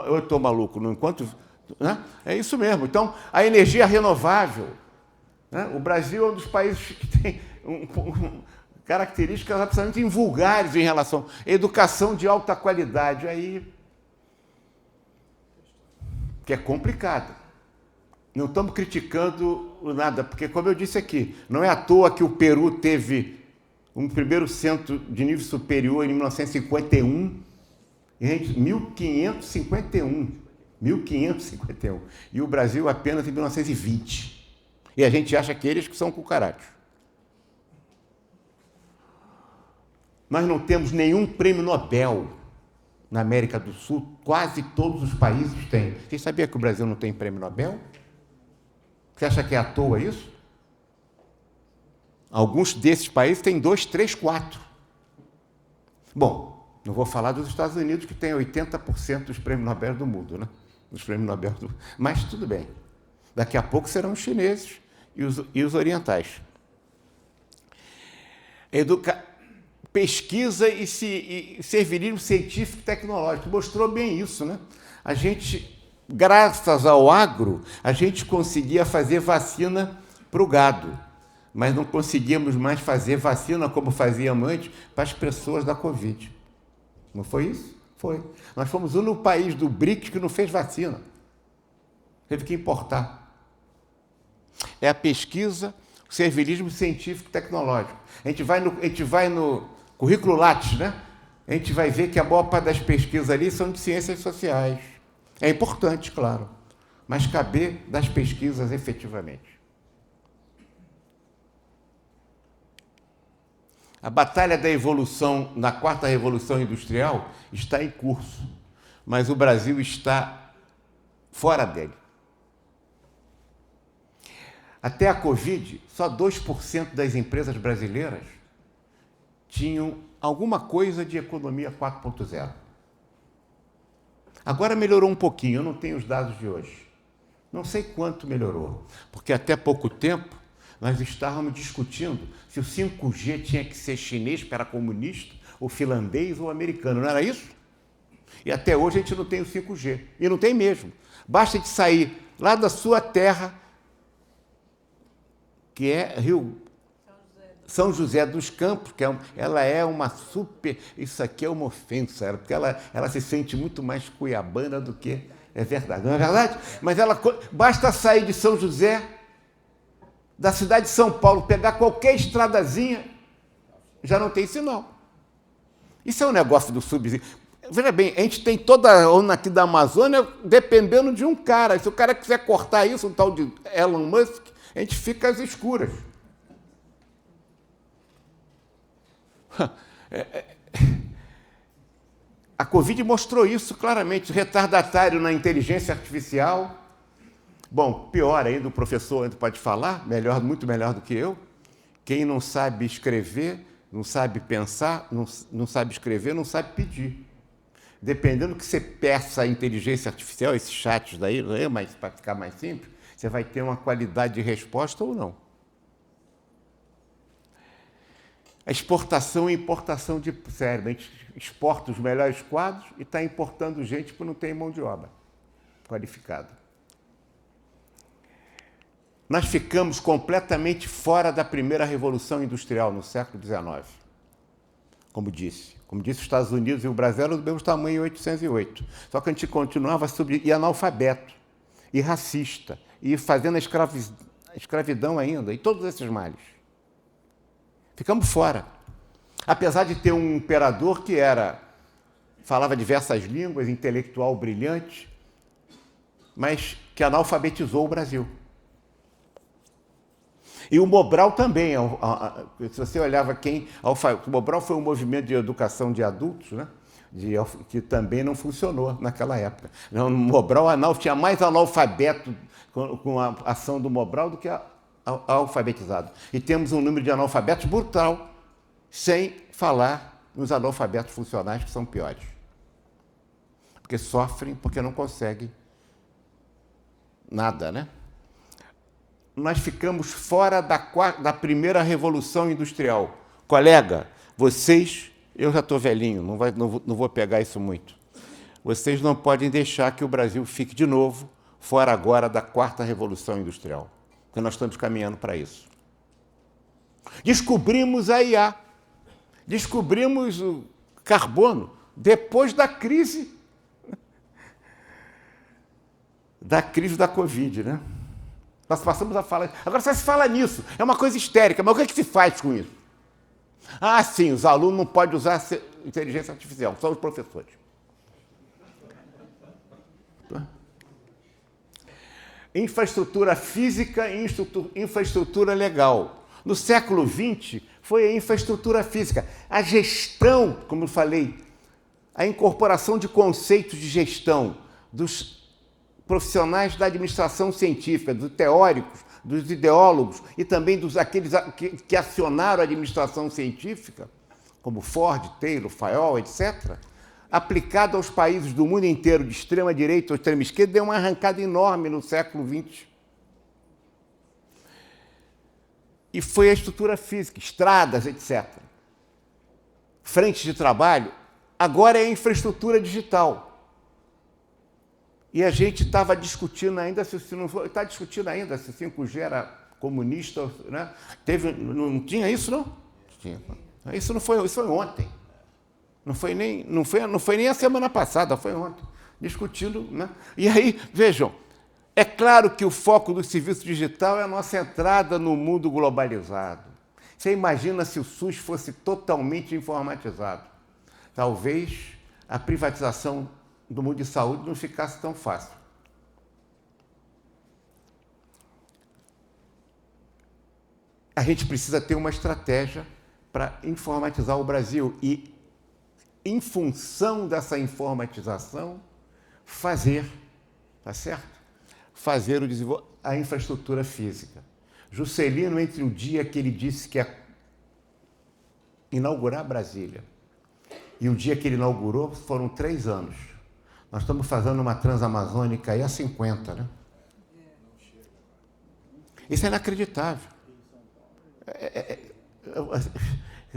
S1: Eu estou maluco, não enquanto. Né? É isso mesmo. Então, a energia renovável. Né? O Brasil é um dos países que tem características absolutamente invulgares em relação à educação de alta qualidade. Aí, que é complicado. Não estamos criticando nada, porque, como eu disse aqui, não é à toa que o Peru teve um primeiro centro de nível superior em 1951, em 1551. 1551. E o Brasil apenas em 1920. E a gente acha que eles que são cucarachos. Nós não temos nenhum prêmio Nobel na América do Sul. Quase todos os países têm. Você sabia que o Brasil não tem prêmio Nobel? Você acha que é à toa isso? Alguns desses países têm 2, 3, 4. Bom, não vou falar dos Estados Unidos, que tem 80% dos prêmios Nobel do mundo, né? Dos prêmios Nobel do... Mas tudo bem. Daqui a pouco serão os chineses e os orientais. Pesquisa e servilismo científico e tecnológico. Mostrou bem isso, né? A gente... Graças ao agro, a gente conseguia fazer vacina para o gado, mas não conseguíamos mais fazer vacina como fazíamos antes para as pessoas da Covid. Não foi isso? Foi. Nós fomos o único país do BRICS que não fez vacina. Teve que importar. É a pesquisa, o servilismo científico e tecnológico. A gente vai no currículo Lattes, né? A gente vai ver que a maior parte das pesquisas ali são de ciências sociais. É importante, claro, mas caber das pesquisas efetivamente. A batalha da evolução, na quarta revolução industrial, está em curso, mas o Brasil está fora dele. Até a Covid, só 2% das empresas brasileiras tinham alguma coisa de economia 4.0. Agora melhorou um pouquinho, eu não tenho os dados de hoje. Não sei quanto melhorou, porque até pouco tempo nós estávamos discutindo se o 5G tinha que ser chinês, para comunista, ou finlandês ou americano, não era isso? E até hoje a gente não tem o 5G, e não tem mesmo. Basta de sair lá da sua terra, que é São José dos Campos, que ela é uma super... Isso aqui é uma ofensa, porque ela se sente muito mais cuiabana do que... É verdade, não é verdade? Mas basta sair de São José, da cidade de São Paulo, pegar qualquer estradazinha, já não tem sinal. Isso é um negócio do subsídio. Veja bem, a gente tem toda a onda aqui da Amazônia dependendo de um cara. Se o cara quiser cortar isso, um tal de Elon Musk, a gente fica às escuras. A Covid mostrou isso claramente, retardatário na inteligência artificial. Bom, pior ainda, o professor ainda pode falar, muito melhor do que eu. Quem não sabe escrever, não sabe pensar, não sabe escrever, não sabe pedir. Dependendo do que você peça à inteligência artificial, esses chats daí, mas para ficar mais simples, você vai ter uma qualidade de resposta ou não. A exportação e importação de cérebro. A gente exporta os melhores quadros e está importando gente porque não tem mão de obra qualificada. Nós ficamos completamente fora da primeira revolução industrial no século XIX. Como disse os Estados Unidos e o Brasil eram do mesmo tamanho em 1808. Só que a gente continuava e analfabeto, e racista, e fazendo a escravidão ainda, e todos esses males. Ficamos fora. Apesar de ter um imperador que falava diversas línguas, intelectual brilhante, mas que analfabetizou o Brasil. E o Mobral também, se você olhava o Mobral foi um movimento de educação de adultos, né? Que também não funcionou naquela época. No Mobral, tinha mais analfabeto com a ação do Mobral do que alfabetizado. E temos um número de analfabetos brutal, sem falar nos analfabetos funcionais, que são piores. Porque sofrem, porque não conseguem nada, né? Nós ficamos fora da primeira revolução industrial. Colega, vocês, eu já estou velhinho, não vou pegar isso muito. Vocês não podem deixar que o Brasil fique de novo fora agora da quarta revolução industrial, porque nós estamos caminhando para isso. Descobrimos a IA, descobrimos o carbono depois da crise da Covid, né? Nós passamos a falar. Agora só se fala nisso, é uma coisa histérica, mas o que é que se faz com isso? Ah, sim, os alunos não podem usar inteligência artificial, só os professores. Infraestrutura física e infraestrutura legal. No século XX, foi a infraestrutura física. A gestão, como eu falei, a incorporação de conceitos de gestão dos profissionais da administração científica, dos teóricos, dos ideólogos e também daqueles que acionaram a administração científica, como Ford, Taylor, Fayol, etc., aplicado aos países do mundo inteiro, de extrema direita ou extrema esquerda, deu uma arrancada enorme no século XX. E foi a estrutura física, estradas, etc. Frentes de trabalho, agora é a infraestrutura digital. E a gente estava discutindo ainda, está discutindo ainda se 5G era comunista, né? Não tinha isso, não? Tinha. Isso foi ontem. Não foi nem a semana passada, foi ontem. Discutindo, né? E aí, vejam, é claro que o foco do serviço digital é a nossa entrada no mundo globalizado. Você imagina se o SUS fosse totalmente informatizado. Talvez a privatização do mundo de saúde não ficasse tão fácil. A gente precisa ter uma estratégia para informatizar o Brasil e, em função dessa informatização, fazer, tá certo? Fazer a infraestrutura física. Juscelino, entre o dia que ele disse que ia inaugurar Brasília e o dia que ele inaugurou, foram 3 anos. Nós estamos fazendo uma transamazônica aí há 50, né? Isso é inacreditável.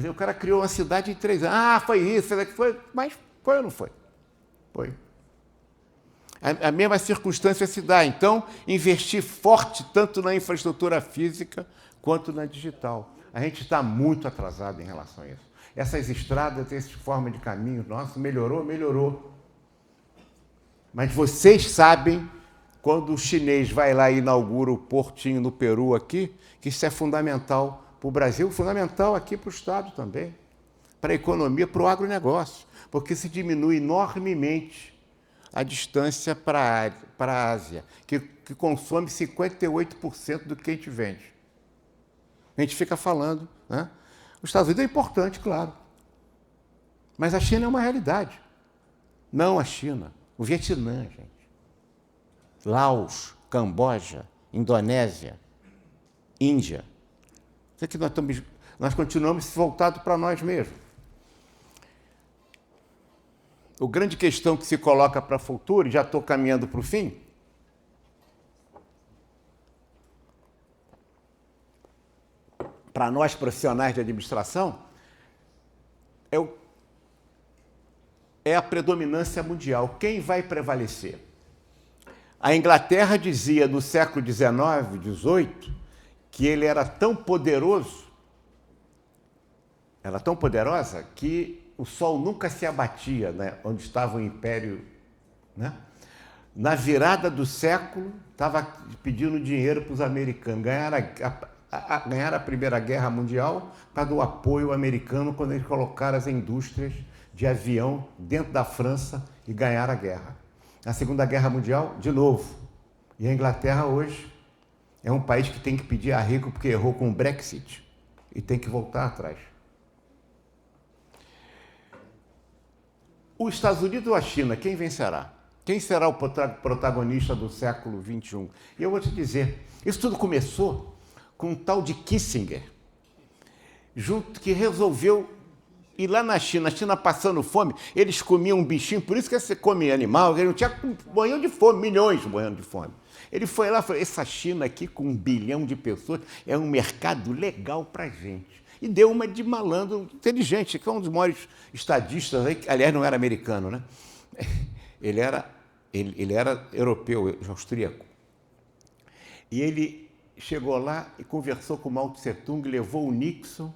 S1: O cara criou uma cidade em 3 anos. Ah, foi isso, foi, mas foi ou não foi? Foi. A mesma circunstância se dá. Então, investir forte tanto na infraestrutura física quanto na digital. A gente está muito atrasado em relação a isso. Essas estradas, essa forma de caminho nosso, melhorou. Mas vocês sabem, quando o chinês vai lá e inaugura o portinho no Peru aqui, que isso é fundamental para o Brasil, fundamental aqui para o Estado também, para a economia, para o agronegócio, porque se diminui enormemente a distância para a Ásia, que consome 58% do que a gente vende. A gente fica falando, né? Os Estados Unidos é importante, claro, mas a China é uma realidade. Não a China. O Vietnã, gente. Laos, Camboja, Indonésia, Índia. Isso aqui nós continuamos voltados para nós mesmos. A grande questão que se coloca para o futuro, e já estou caminhando para o fim, para nós profissionais de administração, é a predominância mundial. Quem vai prevalecer? A Inglaterra dizia no século XIX, XVIII, que ele era tão poderosa, que o sol nunca se abatia, né, onde estava o Império. Né? Na virada do século, estava pedindo dinheiro para os americanos. Ganharam a Primeira Guerra Mundial para dar o apoio americano quando eles colocaram as indústrias de avião dentro da França e ganharam a guerra. Na Segunda Guerra Mundial, de novo. E a Inglaterra hoje é um país que tem que pedir arrego porque errou com o Brexit e tem que voltar atrás. Os Estados Unidos ou a China, quem vencerá? Quem será o protagonista do século XXI? E eu vou te dizer, isso tudo começou com um tal de Kissinger, que resolveu ir lá na China, a China passando fome, eles comiam um bichinho, por isso que você come animal, eles não tinha, morriam de fome, milhões morrendo de fome. Ele foi lá e falou, essa China aqui com 1 bilhão de pessoas é um mercado legal para a gente. E deu uma de malandro inteligente, que é um dos maiores estadistas, aí, aliás, não era americano, né? Ele era europeu, austríaco. E ele chegou lá e conversou com o Mao Tse-tung, levou o Nixon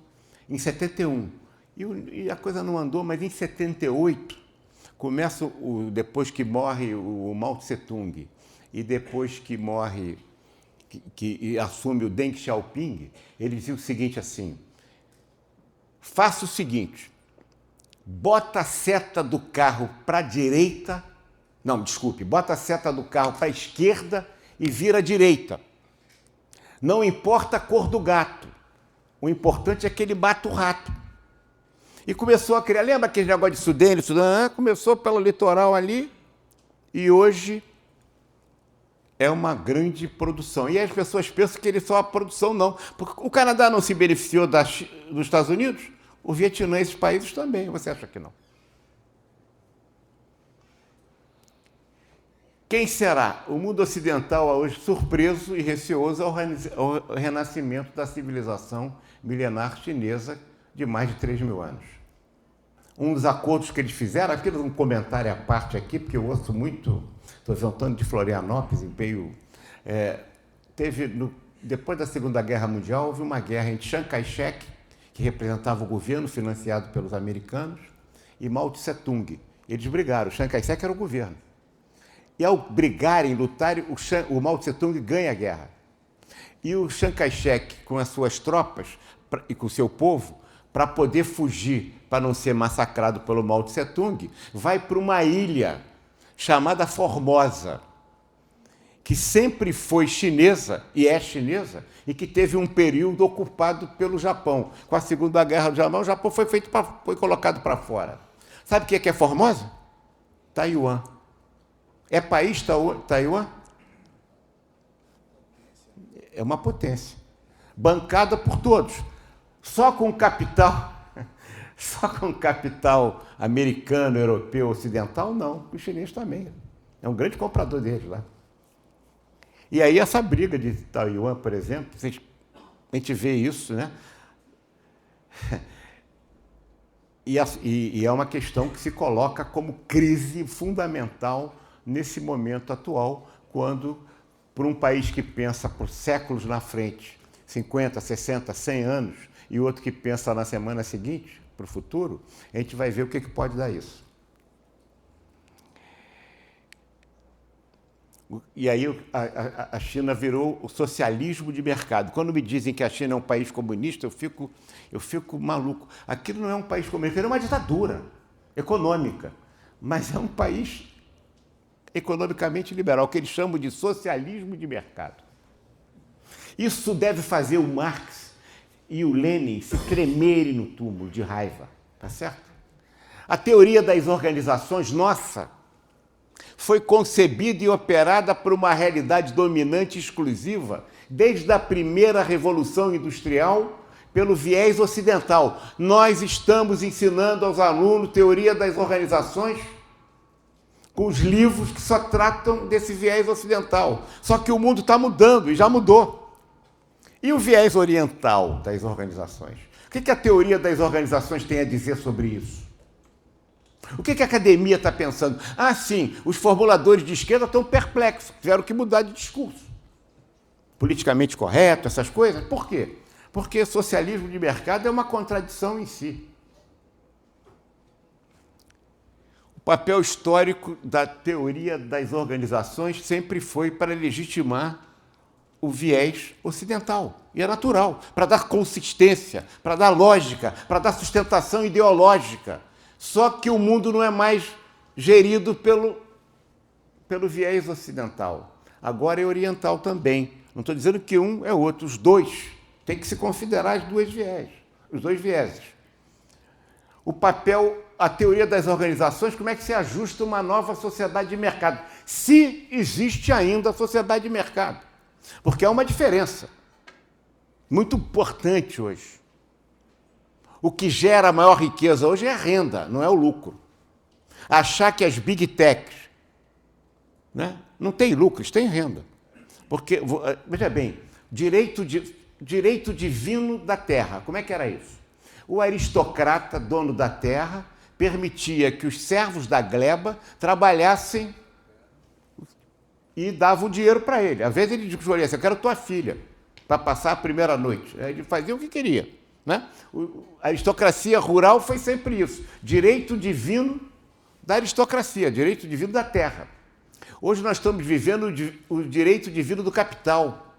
S1: em 71. E a coisa não andou, mas em 78, começa depois que morre o Mao Tse-tung e depois que morre, que assume o Deng Xiaoping, ele dizia o seguinte assim, faça o seguinte, bota a seta do carro para a direita, não, desculpe, bota a seta do carro para a esquerda e vira à direita. Não importa a cor do gato, o importante é que ele bata o rato. E começou a criar, lembra aquele negócio de Sudene? Começou pelo litoral ali e hoje é uma grande produção. E as pessoas pensam que ele só a produção, não. Porque o Canadá não se beneficiou dos Estados Unidos? O Vietnã, esses países também. Você acha que não? Quem será? O mundo ocidental hoje surpreso e receoso ao renascimento da civilização milenar chinesa de mais de 3.000 anos. Um dos acordos que eles fizeram, aqui um comentário à parte aqui, porque eu ouço muito, estou Antônio de Florianópolis, depois da Segunda Guerra Mundial, houve uma guerra entre Chiang Kai-shek, que representava o governo financiado pelos americanos, e Mao Tse-tung. Eles brigaram, Chiang Kai-shek era o governo. E ao brigarem, lutarem, o Mao Tse-tung ganha a guerra. E o Chiang Kai-shek, com as suas tropas e com o seu povo, para poder fugir, para não ser massacrado pelo Mao Tse-tung, vai para uma ilha chamada Formosa, que sempre foi chinesa, e é chinesa, e que teve um período ocupado pelo Japão. Com a Segunda Guerra do Japão, o Japão foi colocado para fora. Sabe o que é Formosa? Taiwan. É país Taiwan? É uma potência. Bancada por todos. Só com capital americano, europeu, ocidental, não. O chinês também. É um grande comprador deles lá. E aí essa briga de Taiwan, por exemplo, a gente vê isso, né? E é uma questão que se coloca como crise fundamental nesse momento atual, quando, por um país que pensa por séculos na frente, 50, 60, 100 anos, e outro que pensa na semana seguinte, para o futuro, a gente vai ver o que pode dar isso. E aí a China virou o socialismo de mercado. Quando me dizem que a China é um país comunista, eu fico maluco. Aquilo não é um país comunista, é uma ditadura econômica, mas é um país economicamente liberal, que eles chamam de socialismo de mercado. Isso deve fazer o Marx e o Lenin se tremerem no túmulo de raiva, tá certo? A teoria das organizações, nossa, foi concebida e operada por uma realidade dominante e exclusiva desde a primeira Revolução Industrial pelo viés ocidental. Nós estamos ensinando aos alunos teoria das organizações com os livros que só tratam desse viés ocidental. Só que o mundo está mudando e já mudou. E o viés oriental das organizações? O que a teoria das organizações tem a dizer sobre isso? O que a academia está pensando? Sim, os formuladores de esquerda estão perplexos, tiveram que mudar de discurso. Politicamente correto, essas coisas. Por quê? Porque socialismo de mercado é uma contradição em si. O papel histórico da teoria das organizações sempre foi para legitimar o viés ocidental. E é natural, para dar consistência, para dar lógica, para dar sustentação ideológica. Só que o mundo não é mais gerido pelo viés ocidental. Agora é oriental também. Não estou dizendo que um é outro, os dois. Tem que se considerar os dois vieses. O papel, a teoria das organizações, como é que se ajusta uma nova sociedade de mercado? Se existe ainda a sociedade de mercado. Porque há uma diferença muito importante hoje. O que gera a maior riqueza hoje é a renda, não é o lucro. Achar que as big techs, né, não têm lucros, têm renda. Porque, veja bem, direito divino da terra, como é que era isso? O aristocrata, dono da terra, permitia que os servos da gleba trabalhassem e davam dinheiro para ele. Às vezes ele escolhia assim, eu quero tua filha, para passar a primeira noite. Aí ele fazia o que queria. Né? A aristocracia rural foi sempre isso. Direito divino da aristocracia, direito divino da terra. Hoje nós estamos vivendo o direito divino do capital,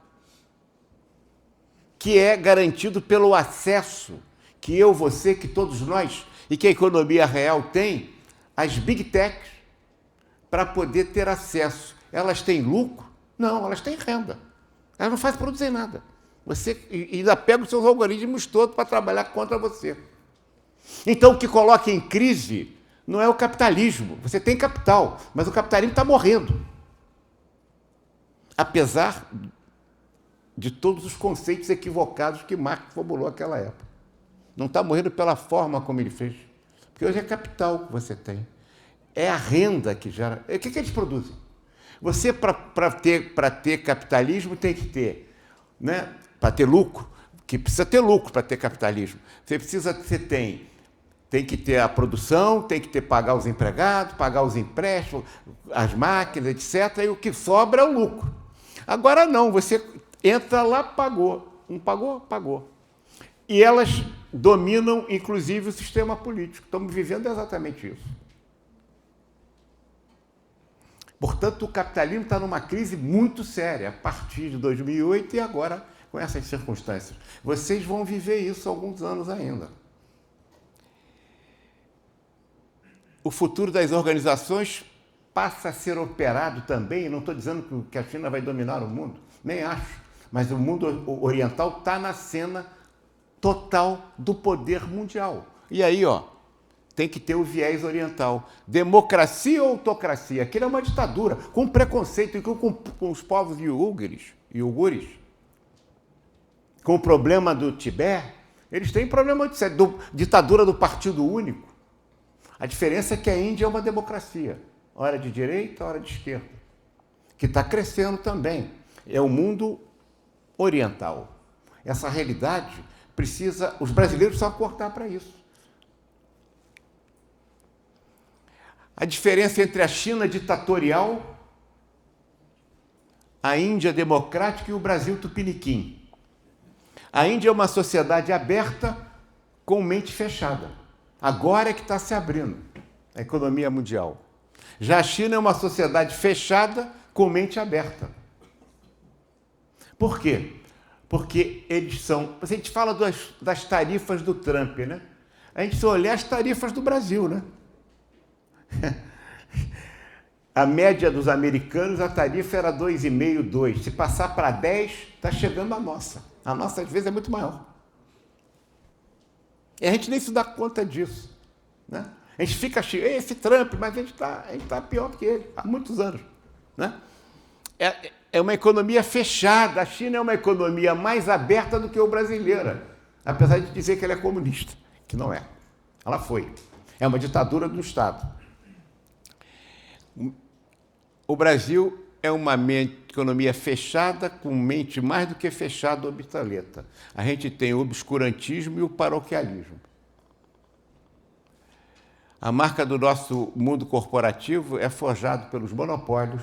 S1: que é garantido pelo acesso que eu, você, que todos nós, e que a economia real tem, às big techs, para poder ter acesso. Elas têm lucro? Não, elas têm renda. Elas não fazem produzir nada. Você ainda pega os seus algoritmos todos para trabalhar contra você. Então, o que coloca em crise não é o capitalismo. Você tem capital, mas o capitalismo está morrendo. Apesar de todos os conceitos equivocados que Marx formulou naquela época. Não está morrendo pela forma como ele fez. Porque hoje é capital que você tem. É a renda que gera. O que eles produzem? Você, para ter capitalismo, tem que ter, né? Para ter lucro, que precisa ter lucro para ter capitalismo. Você tem que ter a produção, tem que pagar os empregados, pagar os empréstimos, as máquinas, etc. E o que sobra é o lucro. Agora não, você entra lá, pagou. Não pagou? Pagou. E elas dominam, inclusive, o sistema político. Estamos vivendo exatamente isso. Portanto, o capitalismo está numa crise muito séria, a partir de 2008 e agora com essas circunstâncias. Vocês vão viver isso há alguns anos ainda. O futuro das organizações passa a ser operado também, não estou dizendo que a China vai dominar o mundo, nem acho, mas o mundo oriental está na cena total do poder mundial. E aí, tem que ter o viés oriental. Democracia ou autocracia? Aquilo é uma ditadura, com preconceito, com os povos iugures, com o problema do Tibete. Eles têm problema de ditadura do partido único. A diferença é que a Índia é uma democracia, hora de direita, hora de esquerda, que está crescendo também. É o mundo oriental. Essa realidade os brasileiros precisam acordar para isso. A diferença entre a China ditatorial, a Índia democrática e o Brasil tupiniquim. A Índia é uma sociedade aberta com mente fechada. Agora é que está se abrindo a economia mundial. Já a China é uma sociedade fechada com mente aberta. Por quê? Porque eles são... A gente fala das tarifas do Trump, né? A gente só olhar as tarifas do Brasil, né? A média dos americanos, a tarifa era 2,5, 2. Se passar para 10, está chegando a nossa. A nossa, às vezes, é muito maior. E a gente nem se dá conta disso. Né? A gente fica achando, esse Trump, mas a gente tá pior que ele, há muitos anos. Né? É uma economia fechada. A China é uma economia mais aberta do que o brasileira, apesar de dizer que ela é comunista, que não é. Ela foi. É uma ditadura do Estado. O Brasil é uma economia fechada, com mente mais do que fechada, obsoleta. A gente tem o obscurantismo e o paroquialismo. A marca do nosso mundo corporativo é forjado pelos monopólios,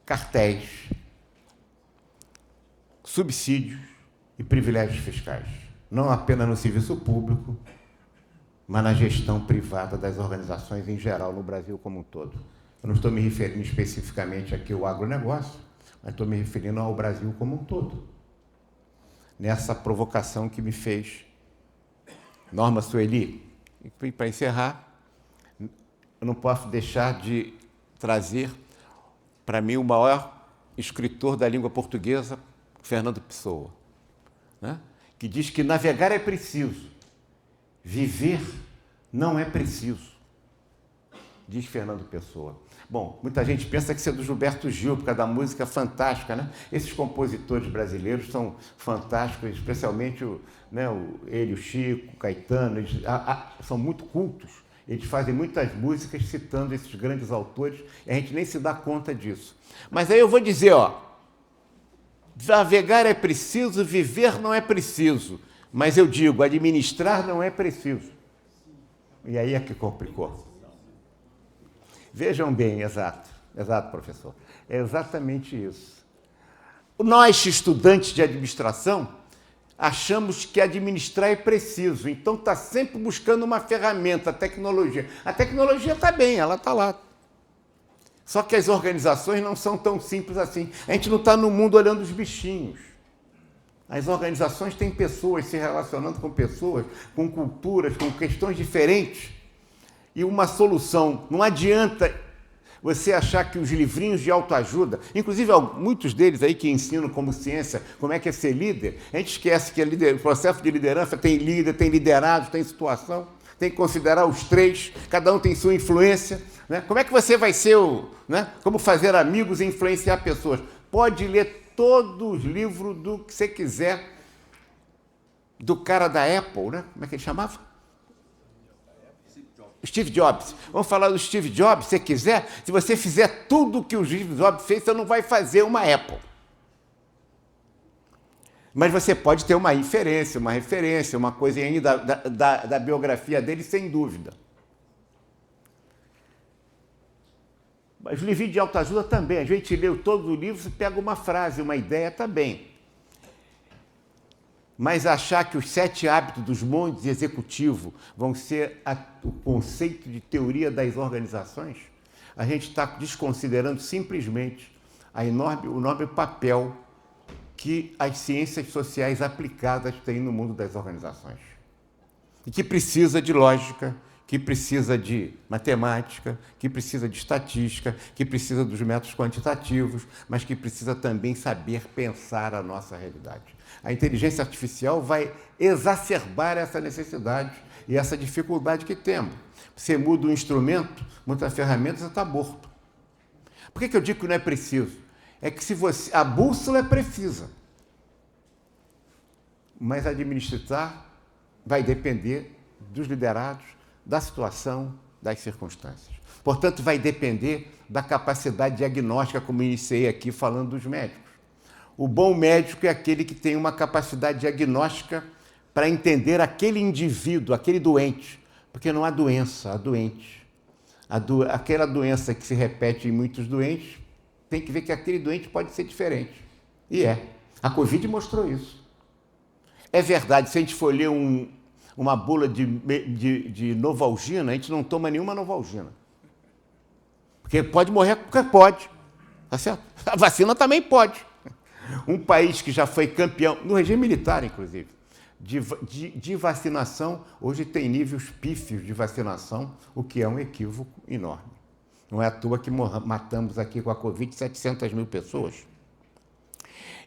S1: cartéis, subsídios e privilégios fiscais. Não apenas no serviço público, mas na gestão privada das organizações em geral, no Brasil como um todo. Eu não estou me referindo especificamente aqui ao agronegócio, mas estou me referindo ao Brasil como um todo. Nessa provocação que me fez Norma Sueli. E para encerrar, eu não posso deixar de trazer, para mim, o maior escritor da língua portuguesa, Fernando Pessoa, né? Que diz que navegar é preciso, viver não é preciso, diz Fernando Pessoa. Bom, muita gente pensa que isso é do Gilberto Gil, por causa da música fantástica, né? Esses compositores brasileiros são fantásticos, especialmente ele, o Chico, o Caetano, eles são muito cultos Eles fazem muitas músicas citando esses grandes autores e a gente nem se dá conta disso. Mas aí eu vou dizer, ó, navegar é preciso, viver não é preciso. Mas eu digo, administrar não é preciso. E aí é que complicou. Vejam bem, exato, professor. É exatamente isso. Nós, estudantes de administração, achamos que administrar é preciso, então está sempre buscando uma ferramenta, a tecnologia. A tecnologia está bem, ela está lá. Só que as organizações não são tão simples assim. A gente não está no mundo olhando os bichinhos. As organizações têm pessoas se relacionando com pessoas, com culturas, com questões diferentes. E uma solução, não adianta você achar que os livrinhos de autoajuda, inclusive muitos deles aí que ensinam como ciência, como é que é ser líder, a gente esquece que o processo de liderança tem líder, tem liderado, tem situação, tem que considerar os três, cada um tem sua influência. Né? Como é que você vai ser como fazer amigos e influenciar pessoas? Pode ler todos os livros do que você quiser, do cara da Apple, né? Como é que ele chamava? Steve Jobs. Vamos falar do Steve Jobs, se você quiser. Se você fizer tudo o que o Steve Jobs fez, você não vai fazer uma Apple. Mas você pode ter uma referência, uma coisa aí da biografia dele, sem dúvida. Mas o livro de autoajuda também. A gente lê todo o livro, você pega uma frase, uma ideia também. Mas achar que os 7 hábitos dos monges executivos vão ser o conceito de teoria das organizações, a gente está desconsiderando simplesmente o enorme papel que as ciências sociais aplicadas têm no mundo das organizações. E que precisa de lógica, que precisa de matemática, que precisa de estatística, que precisa dos métodos quantitativos, mas que precisa também saber pensar a nossa realidade. A inteligência artificial vai exacerbar essa necessidade e essa dificuldade que temos. Você muda um instrumento, muda a ferramenta, você está morto. Por que eu digo que não é preciso? É que a bússola é precisa, mas administrar vai depender dos liderados, da situação, das circunstâncias. Portanto, vai depender da capacidade diagnóstica, como iniciei aqui falando dos médicos. O bom médico é aquele que tem uma capacidade diagnóstica para entender aquele indivíduo, aquele doente, porque não há doença, há doente. Aquela doença que se repete em muitos doentes, tem que ver que aquele doente pode ser diferente. E é. A Covid mostrou isso. É verdade, se a gente for ler uma bula de Novalgina, a gente não toma nenhuma Novalgina. Porque pode morrer, porque pode. Tá certo? A vacina também pode. Um país que já foi campeão, no regime militar, inclusive, de vacinação, hoje tem níveis pífios de vacinação, o que é um equívoco enorme. Não é à toa que matamos aqui com a Covid 700 mil pessoas.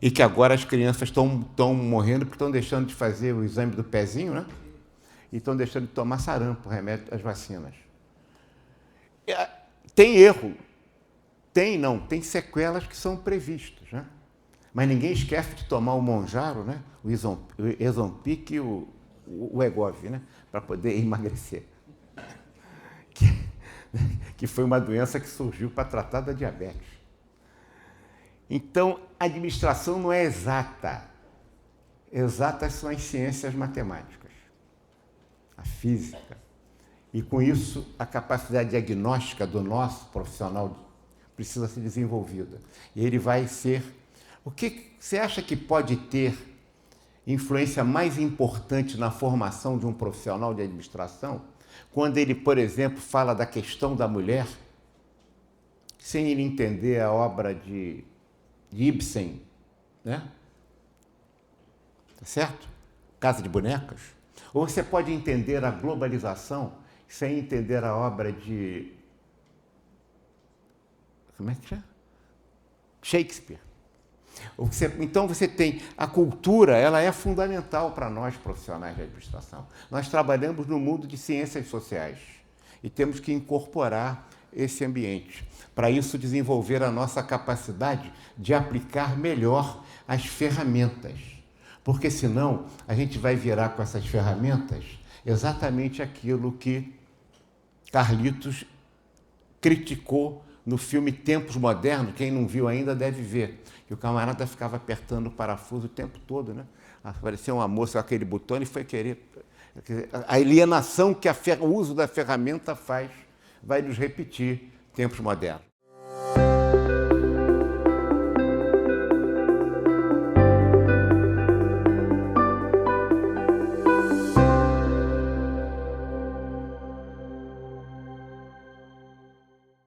S1: E que agora as crianças estão morrendo porque estão deixando de fazer o exame do pezinho, né? E estão deixando de tomar sarampo, remédio às vacinas. Tem erro. Tem sequelas que são previstas, né? Mas ninguém esquece de tomar o Monjaro, né? O Ezompic e o Wegovy, né? Para poder emagrecer. Que foi uma doença que surgiu para tratar da diabetes. Então, a administração não é exata. Exatas são as ciências matemáticas, a física. E, com isso, a capacidade diagnóstica do nosso profissional precisa ser desenvolvida. E ele vai ser... O que você acha que pode ter influência mais importante na formação de um profissional de administração, quando ele, por exemplo, fala da questão da mulher, sem ele entender a obra de Ibsen, né? Tá certo? Casa de Bonecas. Ou você pode entender a globalização sem entender a obra de... Como é que é? Shakespeare. Então você tem a cultura, ela é fundamental para nós profissionais de administração. Nós trabalhamos no mundo de ciências sociais e temos que incorporar esse ambiente. Para isso, desenvolver a nossa capacidade de aplicar melhor as ferramentas. Porque senão a gente vai virar com essas ferramentas exatamente aquilo que Carlitos criticou no filme Tempos Modernos, quem não viu ainda deve ver, que o camarada ficava apertando o parafuso o tempo todo, né? Apareceu uma moça com aquele botão e foi querer... A alienação que o uso da ferramenta faz vai nos repetir Tempos Modernos.